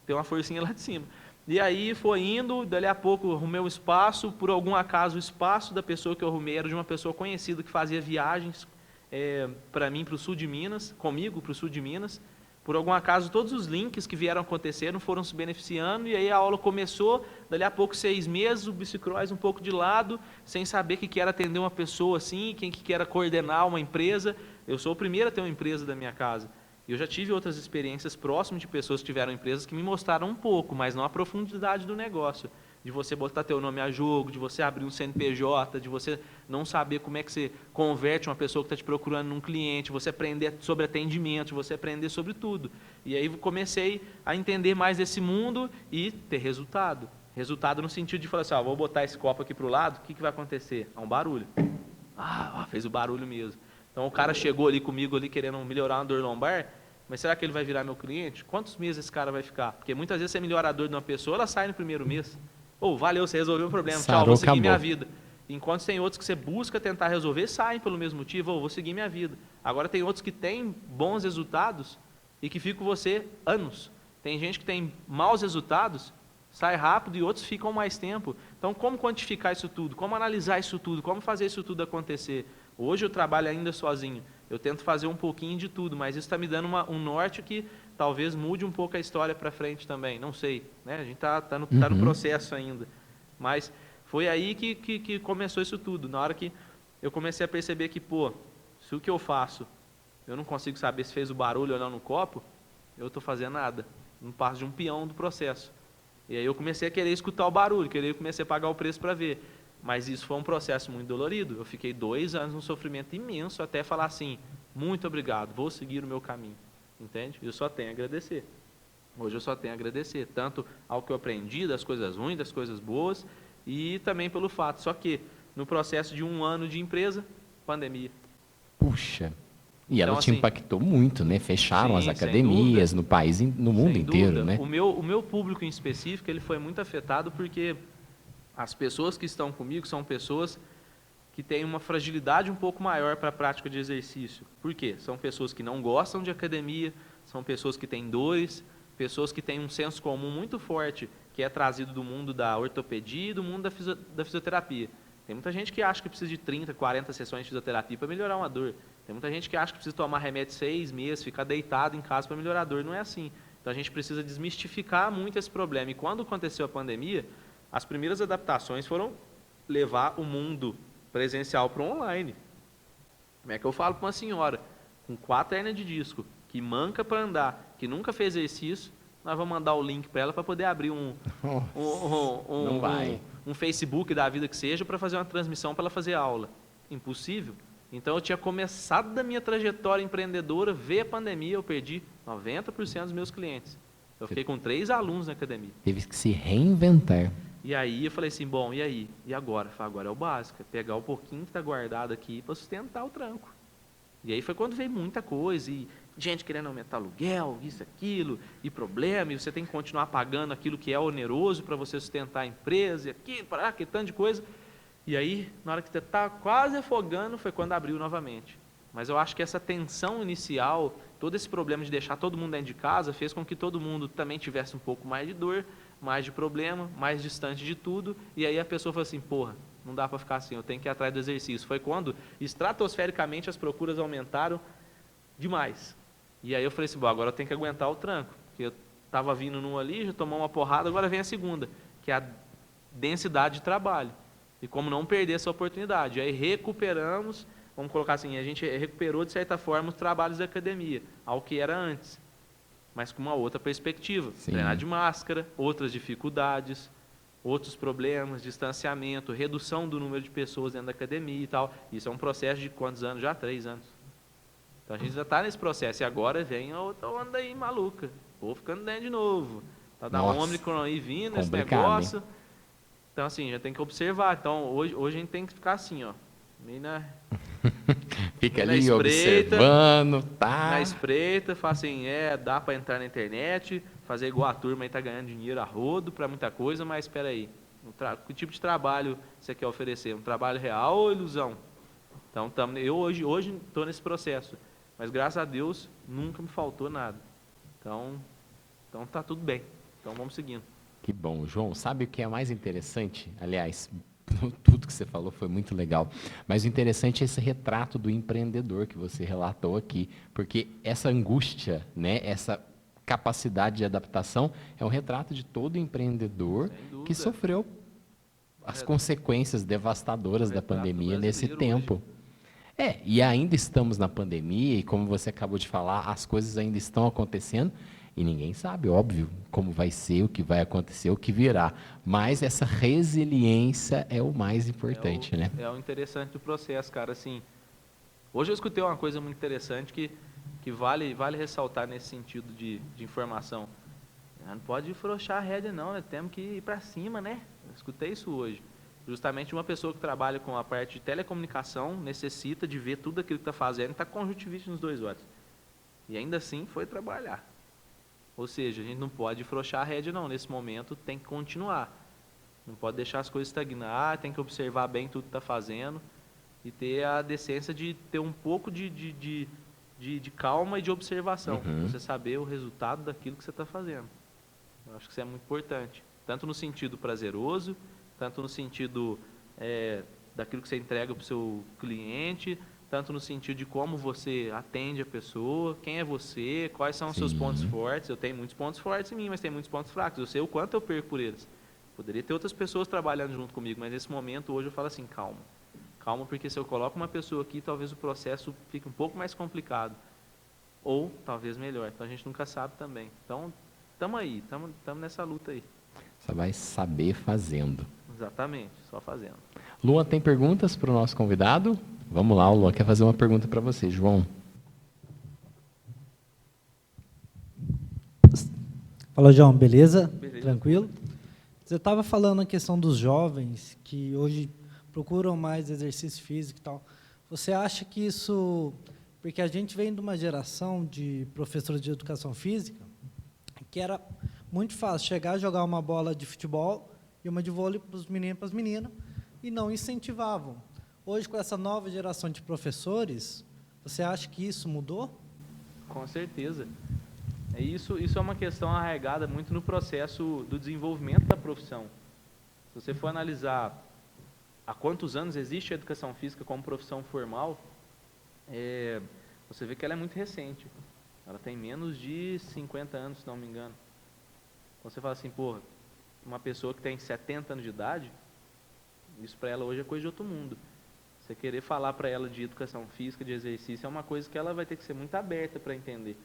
ter uma forcinha lá de cima. E aí foi indo, dali a pouco arrumei um espaço, por algum acaso o espaço da pessoa que eu arrumei era de uma pessoa conhecida que fazia viagens para mim, para o sul de Minas, comigo para o sul de Minas. Por algum acaso todos os links que vieram acontecendo foram se beneficiando, e aí a aula começou, dali a pouco 6 meses, o bicicross um pouco de lado, sem saber o que era atender uma pessoa assim, quem que era coordenar uma empresa. Eu sou o primeiro a ter uma empresa da minha casa. Eu já tive outras experiências próximas de pessoas que tiveram empresas que me mostraram um pouco, mas não a profundidade do negócio. De você botar teu nome a jogo, de você abrir um CNPJ, de você não saber como é que você converte uma pessoa que está te procurando num cliente, você aprender sobre atendimento, você aprender sobre tudo. E aí comecei a entender mais desse mundo e ter resultado. Resultado no sentido de falar assim, vou botar esse copo aqui para o lado, o que vai acontecer? Um barulho. Fez o barulho mesmo. Então o cara chegou ali comigo ali querendo melhorar uma dor lombar, mas será que ele vai virar meu cliente? Quantos meses esse cara vai ficar? Porque muitas vezes você melhora a dor de uma pessoa, ela sai no primeiro mês. Valeu, você resolveu o problema, tchau, vou seguir minha vida. Enquanto tem outros que você busca tentar resolver, saem pelo mesmo motivo, vou seguir minha vida. Agora tem outros que têm bons resultados e que ficam com você anos. Tem gente que tem maus resultados, sai rápido, e outros ficam mais tempo. Então como quantificar isso tudo? Como analisar isso tudo? Como fazer isso tudo acontecer? Hoje eu trabalho ainda sozinho, eu tento fazer um pouquinho de tudo, mas isso está me dando um norte que talvez mude um pouco a história para frente também, não sei, né? A gente está no processo ainda, mas foi aí que começou isso tudo, na hora que eu comecei a perceber que, se o que eu faço, eu não consigo saber se fez o barulho ou não no copo, eu estou fazendo nada, não passo de um peão do processo. E aí eu comecei a querer escutar o barulho, comecei a pagar o preço para ver. Mas isso foi um processo muito dolorido. Eu fiquei 2 anos num sofrimento imenso até falar assim, muito obrigado, vou seguir o meu caminho. Entende? Eu só tenho a agradecer. Hoje eu só tenho a agradecer, tanto ao que eu aprendi, das coisas ruins, das coisas boas, e também pelo fato. Só que no processo de 1 ano de empresa, pandemia. Puxa. E ela Então, te assim, impactou muito, né? Fecharam sim, as academias no país, no mundo inteiro, né? O meu público em específico, ele foi muito afetado porque As pessoas que estão comigo são pessoas que têm uma fragilidade um pouco maior para a prática de exercício. Por quê? São pessoas que não gostam de academia, são pessoas que têm dores, pessoas que têm um senso comum muito forte, que é trazido do mundo da ortopedia e do mundo da fisioterapia. Tem muita gente que acha que precisa de 30, 40 sessões de fisioterapia para melhorar uma dor. Tem muita gente que acha que precisa tomar remédio 6 meses, ficar deitado em casa para melhorar a dor. Não é assim. Então a gente precisa desmistificar muito esse problema. E quando aconteceu a pandemia, as primeiras adaptações foram levar o mundo presencial para o online. Como é que eu falo para uma senhora com 4 hernias de disco, que manca para andar, que nunca fez exercício, nós vamos mandar o link para ela para poder abrir um Facebook da vida que seja para fazer uma transmissão para ela fazer aula. Impossível. Então eu tinha começado da minha trajetória empreendedora, veio a pandemia, eu perdi 90% dos meus clientes. Eu fiquei com 3 alunos na academia. Teve que se reinventar. E aí eu falei assim, bom, e aí? E agora? Falei, agora é o básico, é pegar o pouquinho que está guardado aqui para sustentar o tranco. E aí foi quando veio muita coisa, e gente querendo aumentar aluguel, isso, aquilo, e problema, e você tem que continuar pagando aquilo que é oneroso para você sustentar a empresa, e aquilo, que tanto de coisa. E aí, na hora que você está quase afogando, foi quando abriu novamente. Mas eu acho que essa tensão inicial, todo esse problema de deixar todo mundo dentro de casa, fez com que todo mundo também tivesse um pouco mais de dor, mais de problema, mais distante de tudo, e aí a pessoa falou assim, porra, não dá para ficar assim, eu tenho que ir atrás do exercício. Foi quando, estratosfericamente, as procuras aumentaram demais. E aí eu falei assim, bom, agora eu tenho que aguentar o tranco, porque eu estava vindo num ali, já tomou uma porrada, agora vem a segunda, que é a densidade de trabalho. E como não perder essa oportunidade. E aí recuperamos, vamos colocar assim, a gente recuperou, de certa forma, os trabalhos da academia, ao que era antes, mas com uma outra perspectiva. Sim. Treinar de máscara, outras dificuldades, outros problemas, distanciamento, redução do número de pessoas dentro da academia e tal. Isso é um processo de quantos anos? Já 3 anos. Então a gente já está nesse processo. E agora vem a outra onda aí maluca. Vou ficando dentro de novo. Tá da Ômicron aí vindo, esse negócio. Hein? Então assim, já tem que observar. Então hoje a gente tem que ficar assim, ó. Fica ali espreita, observando, tá? Na espreita, fala assim, dá para entrar na internet, fazer igual a turma aí tá ganhando dinheiro a rodo para muita coisa, mas espera aí, que tipo de trabalho você quer oferecer? Um trabalho real ou ilusão? Então, eu hoje estou nesse processo, mas graças a Deus nunca me faltou nada. Então tá tudo bem. Então vamos seguindo. Que bom, João. Sabe o que é mais interessante? Aliás, tudo que você falou foi muito legal, mas o interessante é esse retrato do empreendedor que você relatou aqui, porque essa angústia, né, essa capacidade de adaptação é um retrato de todo empreendedor que sofreu as consequências devastadoras da pandemia nesse tempo. E ainda estamos na pandemia e, como você acabou de falar, as coisas ainda estão acontecendo. E ninguém sabe, óbvio, como vai ser, o que vai acontecer, o que virá. Mas essa resiliência é o mais importante, né? É o interessante do processo, cara. Assim, hoje eu escutei uma coisa muito interessante que vale ressaltar nesse sentido de informação. Não pode afrouxar a rédea, não, né? Temos que ir para cima, né? Eu escutei isso hoje. Justamente uma pessoa que trabalha com a parte de telecomunicação necessita de ver tudo aquilo que está fazendo e está com conjuntivite nos 2 olhos. E ainda assim foi trabalhar. Ou seja, a gente não pode afrouxar a rédea, não. Nesse momento tem que continuar. Não pode deixar as coisas estagnar, tem que observar bem tudo que está fazendo e ter a decência de ter um pouco de calma e de observação. Você saber o resultado daquilo que você está fazendo. Eu acho que isso é muito importante. Tanto no sentido prazeroso, tanto no sentido daquilo que você entrega para o seu cliente, tanto no sentido de como você atende a pessoa, quem é você, quais são os seus pontos fortes. Eu tenho muitos pontos fortes em mim, mas tem muitos pontos fracos. Eu sei o quanto eu perco por eles. Poderia ter outras pessoas trabalhando junto comigo, mas nesse momento, hoje, eu falo assim, calma. Calma, porque se eu coloco uma pessoa aqui, talvez o processo fique um pouco mais complicado. Ou, talvez, melhor. Então, a gente nunca sabe também. Então, estamos aí, estamos nessa luta aí. Só vai saber fazendo. Exatamente, só fazendo. Luan, tem perguntas para o nosso convidado? Vamos lá, o Luan quer fazer uma pergunta para você, João. Fala, João, beleza? Tranquilo? Você estava falando a questão dos jovens que hoje procuram mais exercício físico e tal. Você acha que isso... Porque a gente vem de uma geração de professores de educação física que era muito fácil chegar, jogar uma bola de futebol e uma de vôlei para os meninos e para as meninas, e não incentivavam. Hoje, com essa nova geração de professores, você acha que isso mudou? Com certeza. Isso é uma questão arraigada muito no processo do desenvolvimento da profissão. Se você for analisar há quantos anos existe a educação física como profissão formal, você vê que ela é muito recente. Ela tem menos de 50 anos, se não me engano. Então você fala assim, porra, uma pessoa que tem 70 anos de idade, isso para ela hoje é coisa de outro mundo. Você querer falar para ela de educação física, de exercício, é uma coisa que ela vai ter que ser muito aberta para entender.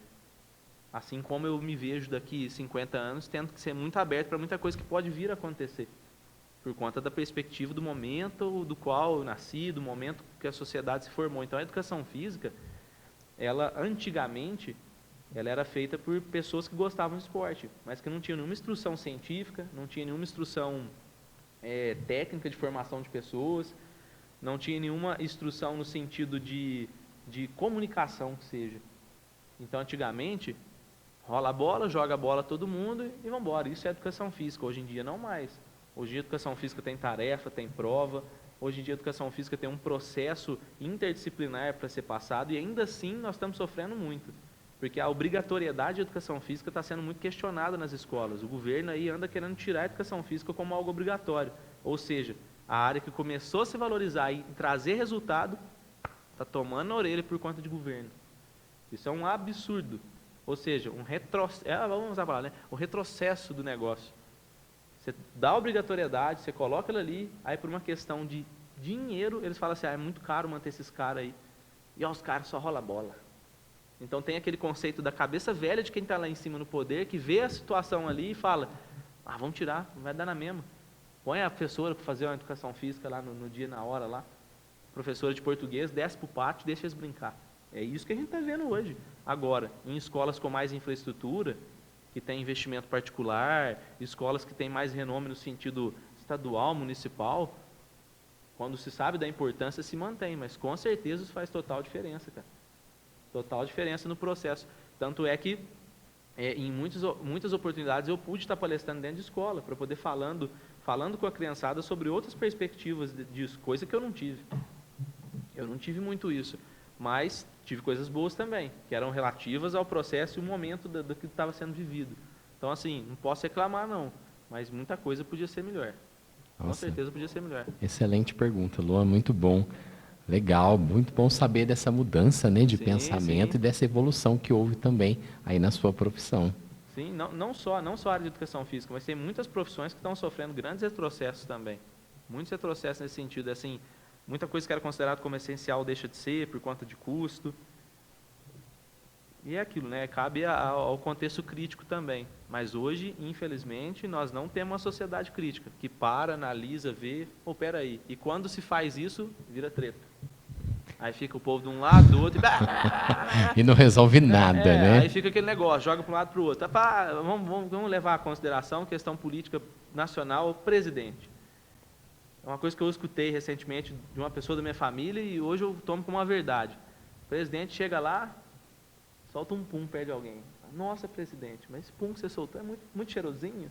Assim como eu me vejo daqui 50 anos, tendo que ser muito aberto para muita coisa que pode vir a acontecer. Por conta da perspectiva do momento do qual eu nasci, do momento que a sociedade se formou. Então a educação física, ela antigamente, ela era feita por pessoas que gostavam de esporte, mas que não tinham nenhuma instrução científica, não tinha nenhuma instrução técnica de formação de pessoas, não tinha nenhuma instrução no sentido de comunicação que seja. Então, antigamente, rola a bola, joga a bola todo mundo e vamos embora. Isso é educação física. Hoje em dia, não mais. Hoje em dia, a educação física tem tarefa, tem prova. Hoje em dia, a educação física tem um processo interdisciplinar para ser passado e ainda assim nós estamos sofrendo muito. Porque a obrigatoriedade de educação física está sendo muito questionada nas escolas. O governo aí anda querendo tirar a educação física como algo obrigatório. Ou seja, a área que começou a se valorizar e trazer resultado está tomando a orelha por conta de governo. Isso é um absurdo. Ou seja, vamos usar a palavra, né? O retrocesso do negócio. Você dá a obrigatoriedade, você coloca ela ali, aí por uma questão de dinheiro, eles falam assim, é muito caro manter esses caras aí. E os caras só rola bola. Então tem aquele conceito da cabeça velha de quem está lá em cima no poder, que vê a situação ali e fala, vamos tirar, não vai dar na mesma. Põe a professora para fazer uma educação física lá no dia, na hora lá. Professora de português, desce para o pátio e deixa eles brincar. É isso que a gente está vendo hoje. Agora, em escolas com mais infraestrutura, que tem investimento particular, escolas que têm mais renome no sentido estadual, municipal, quando se sabe da importância, se mantém, mas com certeza isso faz total diferença, cara. Total diferença no processo. Tanto é que, em muitas oportunidades, eu pude estar palestrando dentro de escola, para poder falando com a criançada sobre outras perspectivas disso, coisa que eu não tive. Eu não tive muito isso, mas tive coisas boas também, que eram relativas ao processo e o momento do que estava sendo vivido. Então, assim, não posso reclamar, não, mas muita coisa podia ser melhor. Nossa, com certeza podia ser melhor. Excelente pergunta, Luan, muito bom. Legal, muito bom saber dessa mudança, né, de pensamento e dessa evolução que houve também aí na sua profissão. Sim, não só a área de educação física, mas tem muitas profissões que estão sofrendo grandes retrocessos também. Muitos retrocessos nesse sentido, assim, muita coisa que era considerada como essencial deixa de ser por conta de custo. E é aquilo, né? Cabe ao contexto crítico também. Mas hoje, infelizmente, nós não temos uma sociedade crítica, que para, analisa, vê, peraí. E quando se faz isso, vira treta. Aí fica o povo de um lado, do outro, e não resolve nada, né? Aí fica aquele negócio, joga para um lado para o outro. Vamos levar a consideração questão política nacional, o presidente. É uma coisa que eu escutei recentemente de uma pessoa da minha família e hoje eu tomo como uma verdade. O presidente chega lá, solta um pum perto de alguém. Nossa, presidente, mas esse pum que você soltou é muito, muito cheirosinho.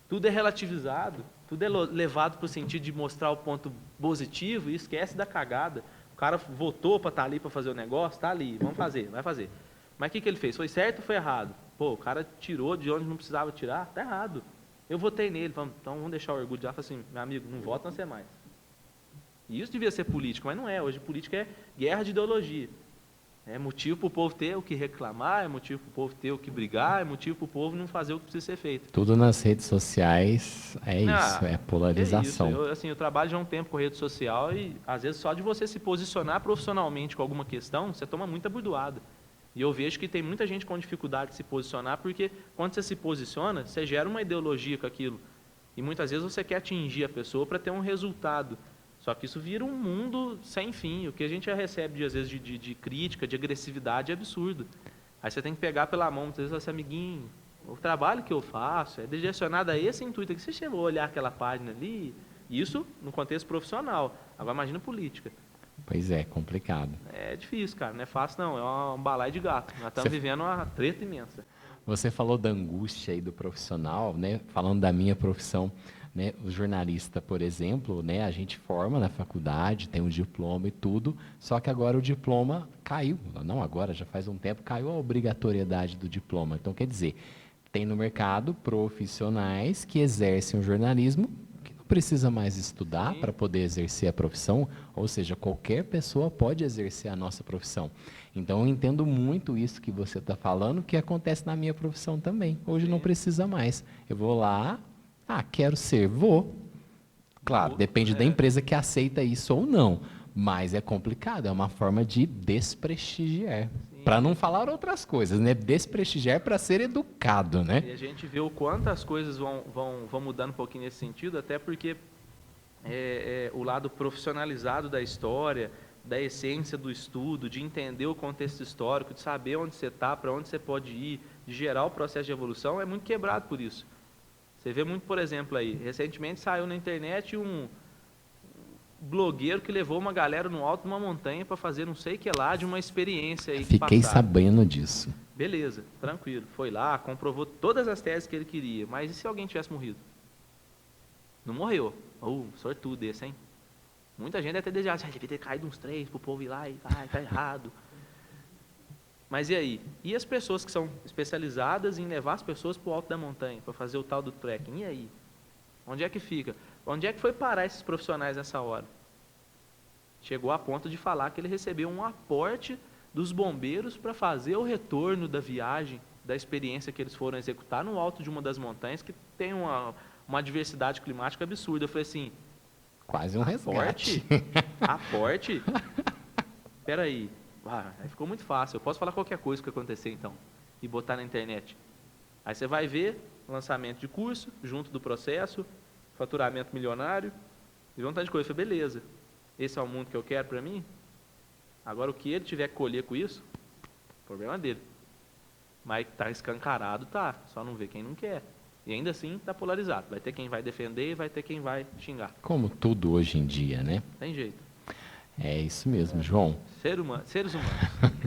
Tudo é relativizado, tudo é levado para o sentido de mostrar o ponto positivo e esquece da cagada. O cara votou para estar ali para fazer o negócio, está ali, vamos fazer, vai fazer. Mas o que ele fez? Foi certo ou foi errado? O cara tirou de onde não precisava tirar, está errado. Eu votei nele, então vamos deixar o orgulho de lá, falar assim, meu amigo, não vota, não ser mais. E isso devia ser política, mas não é. Hoje política é guerra de ideologia. É motivo para o povo ter o que reclamar, é motivo para o povo ter o que brigar, é motivo para o povo não fazer o que precisa ser feito. Tudo nas redes sociais é isso, é polarização. É isso. Eu trabalho já há um tempo com rede social e, às vezes, só de você se posicionar profissionalmente com alguma questão, você toma muita burdoada. E eu vejo que tem muita gente com dificuldade de se posicionar, porque quando você se posiciona, você gera uma ideologia com aquilo. E muitas vezes você quer atingir a pessoa para ter um resultado. Só que isso vira um mundo sem fim. O que a gente já recebe, às vezes, de crítica, de agressividade é absurdo. Aí você tem que pegar pela mão, muitas vezes, assim, amiguinho, o trabalho que eu faço é direcionado a esse intuito. Que você chegou a olhar aquela página ali, isso no contexto profissional. Agora imagina política. Pois é, complicado. É difícil, cara, não é fácil não, é um balaio de gato. Nós estamos vivendo uma treta imensa. Você falou da angústia aí do profissional, né? Falando da minha profissão, né? O jornalista, por exemplo, né? A gente forma na faculdade, tem um diploma e tudo, só que agora o diploma caiu. Não agora, já faz um tempo, caiu a obrigatoriedade do diploma. Então, quer dizer, tem no mercado profissionais que exercem o jornalismo que não precisa mais estudar para poder exercer a profissão, ou seja, qualquer pessoa pode exercer a nossa profissão. Então, eu entendo muito isso que você está falando, que acontece na minha profissão também. Hoje não precisa mais. Eu vou lá, quero ser, vou. Claro, depende da empresa que aceita isso ou não, mas é complicado, é uma forma de desprestigiar. Para não falar outras coisas, né? Desprestigiar para ser educado, né? E a gente vê o quanto as coisas vão mudando um pouquinho nesse sentido, até porque o lado profissionalizado da história, da essência do estudo, de entender o contexto histórico, de saber onde você está, para onde você pode ir, de gerar o processo de evolução, é muito quebrado por isso. Você vê muito, por exemplo, aí, recentemente saiu na internet um blogueiro que levou uma galera no alto de uma montanha para fazer não sei o que lá de uma experiência aí. Fiquei sabendo disso. Beleza, tranquilo. Foi lá, comprovou todas as teses que ele queria. Mas e se alguém tivesse morrido? Não morreu. Sortudo esse, hein? Muita gente deve ter desejado, devia ter caído uns 3 pro povo ir lá e tá errado. Mas e aí? E as pessoas que são especializadas em levar as pessoas para o alto da montanha, para fazer o tal do trekking? E aí? Onde é que fica? Onde é que foi parar esses profissionais nessa hora? Chegou a ponto de falar que ele recebeu um aporte dos bombeiros para fazer o retorno da viagem, da experiência que eles foram executar no alto de uma das montanhas, que tem uma diversidade climática absurda. Eu falei assim... Quase um resgate. Aporte? Espera aí. Aí ficou muito fácil. Eu posso falar qualquer coisa que acontecer, então, e botar na internet. Aí você vai ver lançamento de curso, junto do processo, faturamento milionário, e vontade de coisa. Eu falei, beleza, esse é o mundo que eu quero para mim? Agora, o que ele tiver que colher com isso, problema dele. Mas tá escancarado, tá. Só não vê quem não quer. E ainda assim tá polarizado. Vai ter quem vai defender e vai ter quem vai xingar. Como tudo hoje em dia, né? Tem jeito. É isso mesmo, João. Seres humanos.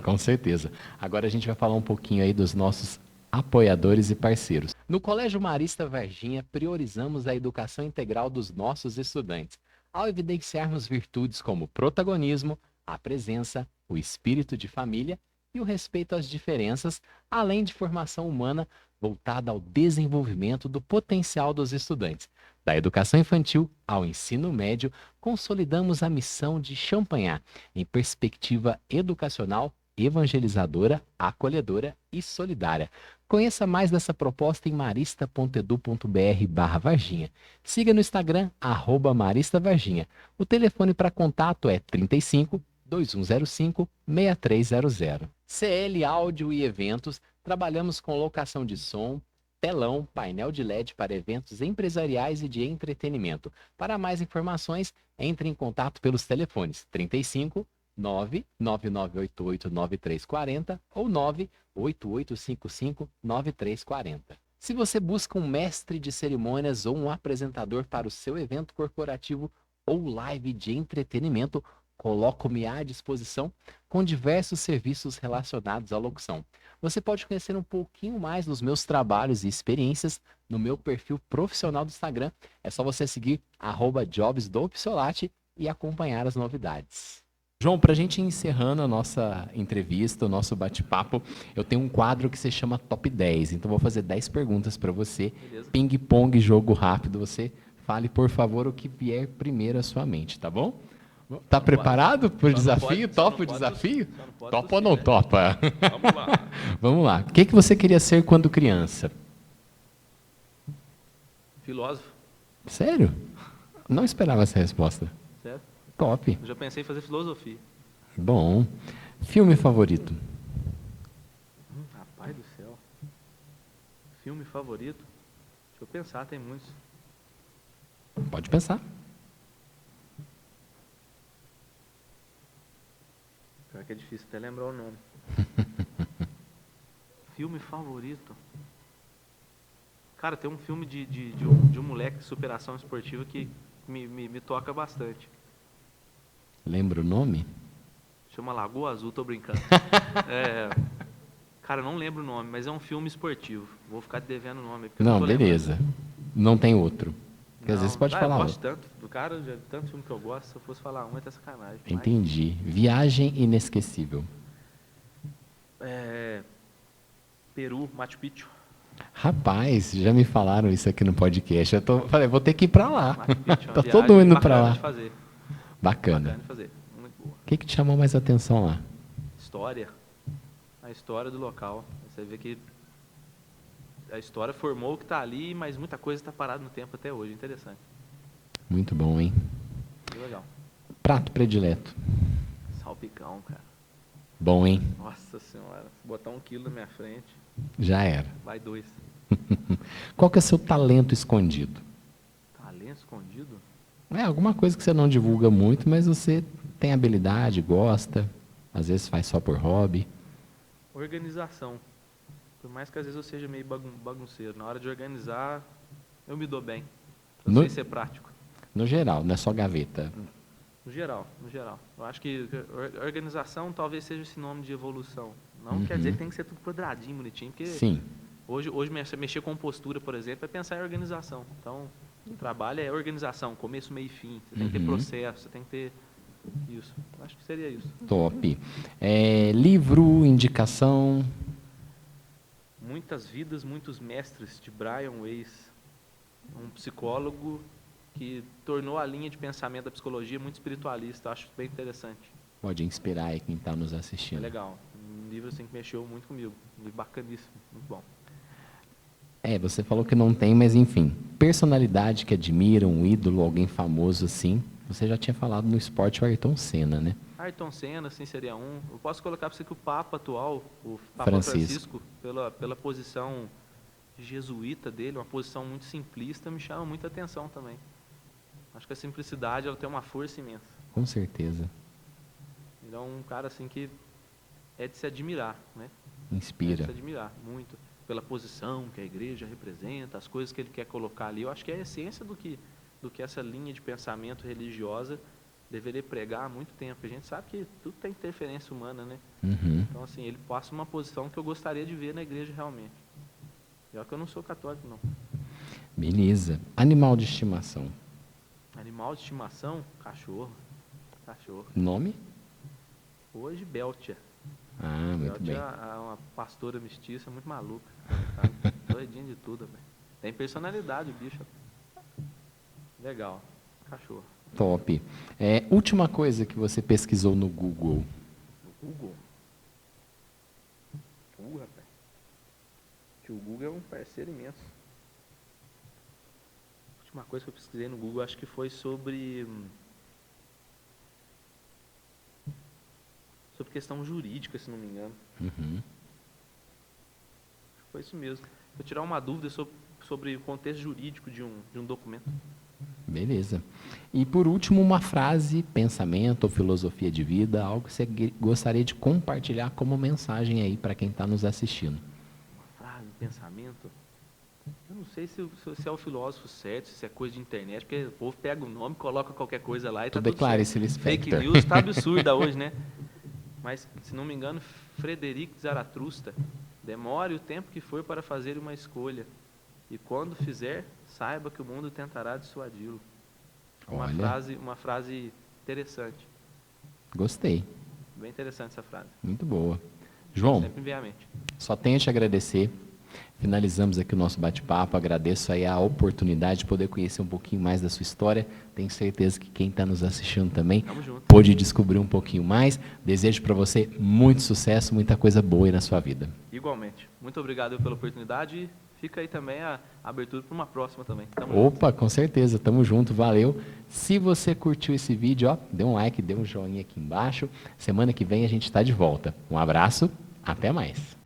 Com certeza. Agora a gente vai falar um pouquinho aí dos nossos apoiadores e parceiros. No Colégio Marista Varginha, priorizamos a educação integral dos nossos estudantes, ao evidenciarmos virtudes como o protagonismo, a presença, o espírito de família e o respeito às diferenças, além de formação humana voltada ao desenvolvimento do potencial dos estudantes. Da educação infantil ao ensino médio, consolidamos a missão de Champanhar em perspectiva educacional, evangelizadora, acolhedora e solidária. Conheça mais dessa proposta em marista.edu.br/Varginha. Siga no Instagram, @maristavarginha. O telefone para contato é 35 2105 6300. CL Áudio e Eventos, trabalhamos com locação de som, telão, painel de LED para eventos empresariais e de entretenimento. Para mais informações, entre em contato pelos telefones 35 99988 9340 ou 98855 9340. Se você busca um mestre de cerimônias ou um apresentador para o seu evento corporativo ou live de entretenimento, coloco-me à disposição com diversos serviços relacionados à locução. Você pode conhecer um pouquinho mais dos meus trabalhos e experiências no meu perfil profissional do Instagram. É só você seguir @jobsdopsolati e acompanhar as novidades. João, para a gente ir encerrando a nossa entrevista, o nosso bate-papo, eu tenho um quadro que se chama Top 10. Então, vou fazer 10 perguntas para você. Beleza. Ping-pong, jogo rápido. Você fale, por favor, o que vier primeiro à sua mente, tá bom? Tá preparado para o desafio? Topa o desafio? Topa ou não topa? Vamos lá. Vamos lá. O que você queria ser quando criança? Filósofo. Sério? Não esperava essa resposta. Certo? Top. Eu já pensei em fazer filosofia. Bom. Filme favorito? Rapaz do céu. Filme favorito? Deixa eu pensar, tem muitos. Pode pensar. Pior que é difícil até lembrar o nome. Filme favorito? Cara, tem um filme de um moleque de superação esportiva que me toca bastante. Lembra o nome? Chama Lagoa Azul, tô brincando. Cara, eu não lembro o nome, mas é um filme esportivo. Vou ficar devendo o nome. Não, beleza. Não tem outro. Porque às vezes pode falar eu um. gosto tanto do cara, já tanto filme que eu gosto, se eu fosse falar um, é até sacanagem. Entendi. Viagem inesquecível. Peru, Machu Picchu. Rapaz, já me falaram isso aqui no podcast. Falei, vou ter que ir pra lá. Machu Picchu, Tá todo mundo indo pra lá. De fazer. Bacana. Bacana de fazer. Muito boa. O que te chamou mais atenção lá? História. A história do local. Você vê que a história formou o que está ali, mas muita coisa está parada no tempo até hoje. Interessante. Muito bom, hein? Que legal. Prato predileto. Salpicão, cara. Bom, hein? Nossa senhora. Se botar 1 quilo na minha frente, Já era. vai 2. Qual que é o seu talento escondido? Talento escondido? É alguma coisa que você não divulga muito, mas você tem habilidade, gosta, às vezes faz só por hobby. Organização. Por mais que às vezes eu seja meio bagunceiro, na hora de organizar, eu me dou bem. Eu sei ser prático. No geral, não é só gaveta. No geral. Eu acho que organização talvez seja sinônimo de evolução. Não quer dizer que tem que ser tudo quadradinho, bonitinho, porque Sim. hoje mexer com postura, por exemplo, é pensar em organização. Então, o trabalho é organização, começo, meio e fim. Você tem que ter processo, você tem que ter isso. Acho que seria isso. Top. Livro, indicação. Muitas Vidas, Muitos Mestres, de Brian Weiss, um psicólogo que tornou a linha de pensamento da psicologia muito espiritualista. Acho bem interessante. Pode inspirar aí quem está nos É assistindo. legal. Um livro assim que mexeu muito comigo. Um livro bacaníssimo, muito bom. Você falou que não tem, mas enfim. Personalidade que admira, um ídolo, alguém famoso assim. Você já tinha falado no esporte o Ayrton Senna, né? Ayrton Senna, assim, seria um. Eu posso colocar para você que o Papa atual, o Papa Francisco, pela posição jesuíta dele, uma posição muito simplista, me chama muita atenção também. Acho que a simplicidade ela tem uma força imensa. Com certeza. Ele é um cara assim que é de se admirar, né? É Inspira. de se admirar muito pela posição que a igreja representa, as coisas que ele quer colocar ali. Eu acho que é a essência do que essa linha de pensamento religiosa deveria pregar há muito tempo. A gente sabe que tudo tem interferência humana, né? Então, assim, ele passa uma posição que eu gostaria de ver na igreja realmente. Pior que eu não sou católico, não. Beleza. Animal de estimação. Animal de estimação, cachorro. Cachorro. Nome? Hoje, Beltia. Ah, muito bem. Beltia é uma pastora mestiça muito maluca. Tá? Doidinha de tudo, velho. Tem personalidade o bicho. Legal. Cachorro. Top. Última coisa que você pesquisou no Google. No Google? Rapaz. Que o Google é um parceiro imenso. A última coisa que eu pesquisei no Google, acho que foi sobre questão jurídica, se não me engano. Foi isso mesmo. Vou tirar uma dúvida sobre o contexto jurídico de um documento. Beleza. E por último, uma frase, pensamento ou filosofia de vida, algo que você gostaria de compartilhar como mensagem aí para quem está nos assistindo. Uma frase, pensamento? Eu não sei se é o filósofo certo, se é coisa de internet, porque o povo pega o nome, coloca qualquer coisa lá e Tudo tá é tudo Clarice certo. Lispector. Fake news tá absurda hoje, né? Mas, se não me engano, Frederico Zaratrusta, demore o tempo que for para fazer uma escolha. E quando fizer, saiba que o mundo tentará dissuadi-lo. Uma frase interessante. Gostei. Bem interessante essa frase. Muito boa. João, Sempre me vem à mente. só tenho a te agradecer. Finalizamos aqui o nosso bate-papo. Agradeço aí a oportunidade de poder conhecer um pouquinho mais da sua história. Tenho certeza que quem está nos assistindo também pôde descobrir um pouquinho mais. Desejo para você muito sucesso, muita coisa boa aí na sua vida. Igualmente. Muito obrigado pela oportunidade e fica aí também a abertura para uma próxima também. Opa, com certeza. Tamo junto. Valeu. Se você curtiu esse vídeo, dê um like, dê um joinha aqui embaixo. Semana que vem a gente está de volta. Um abraço. Até mais.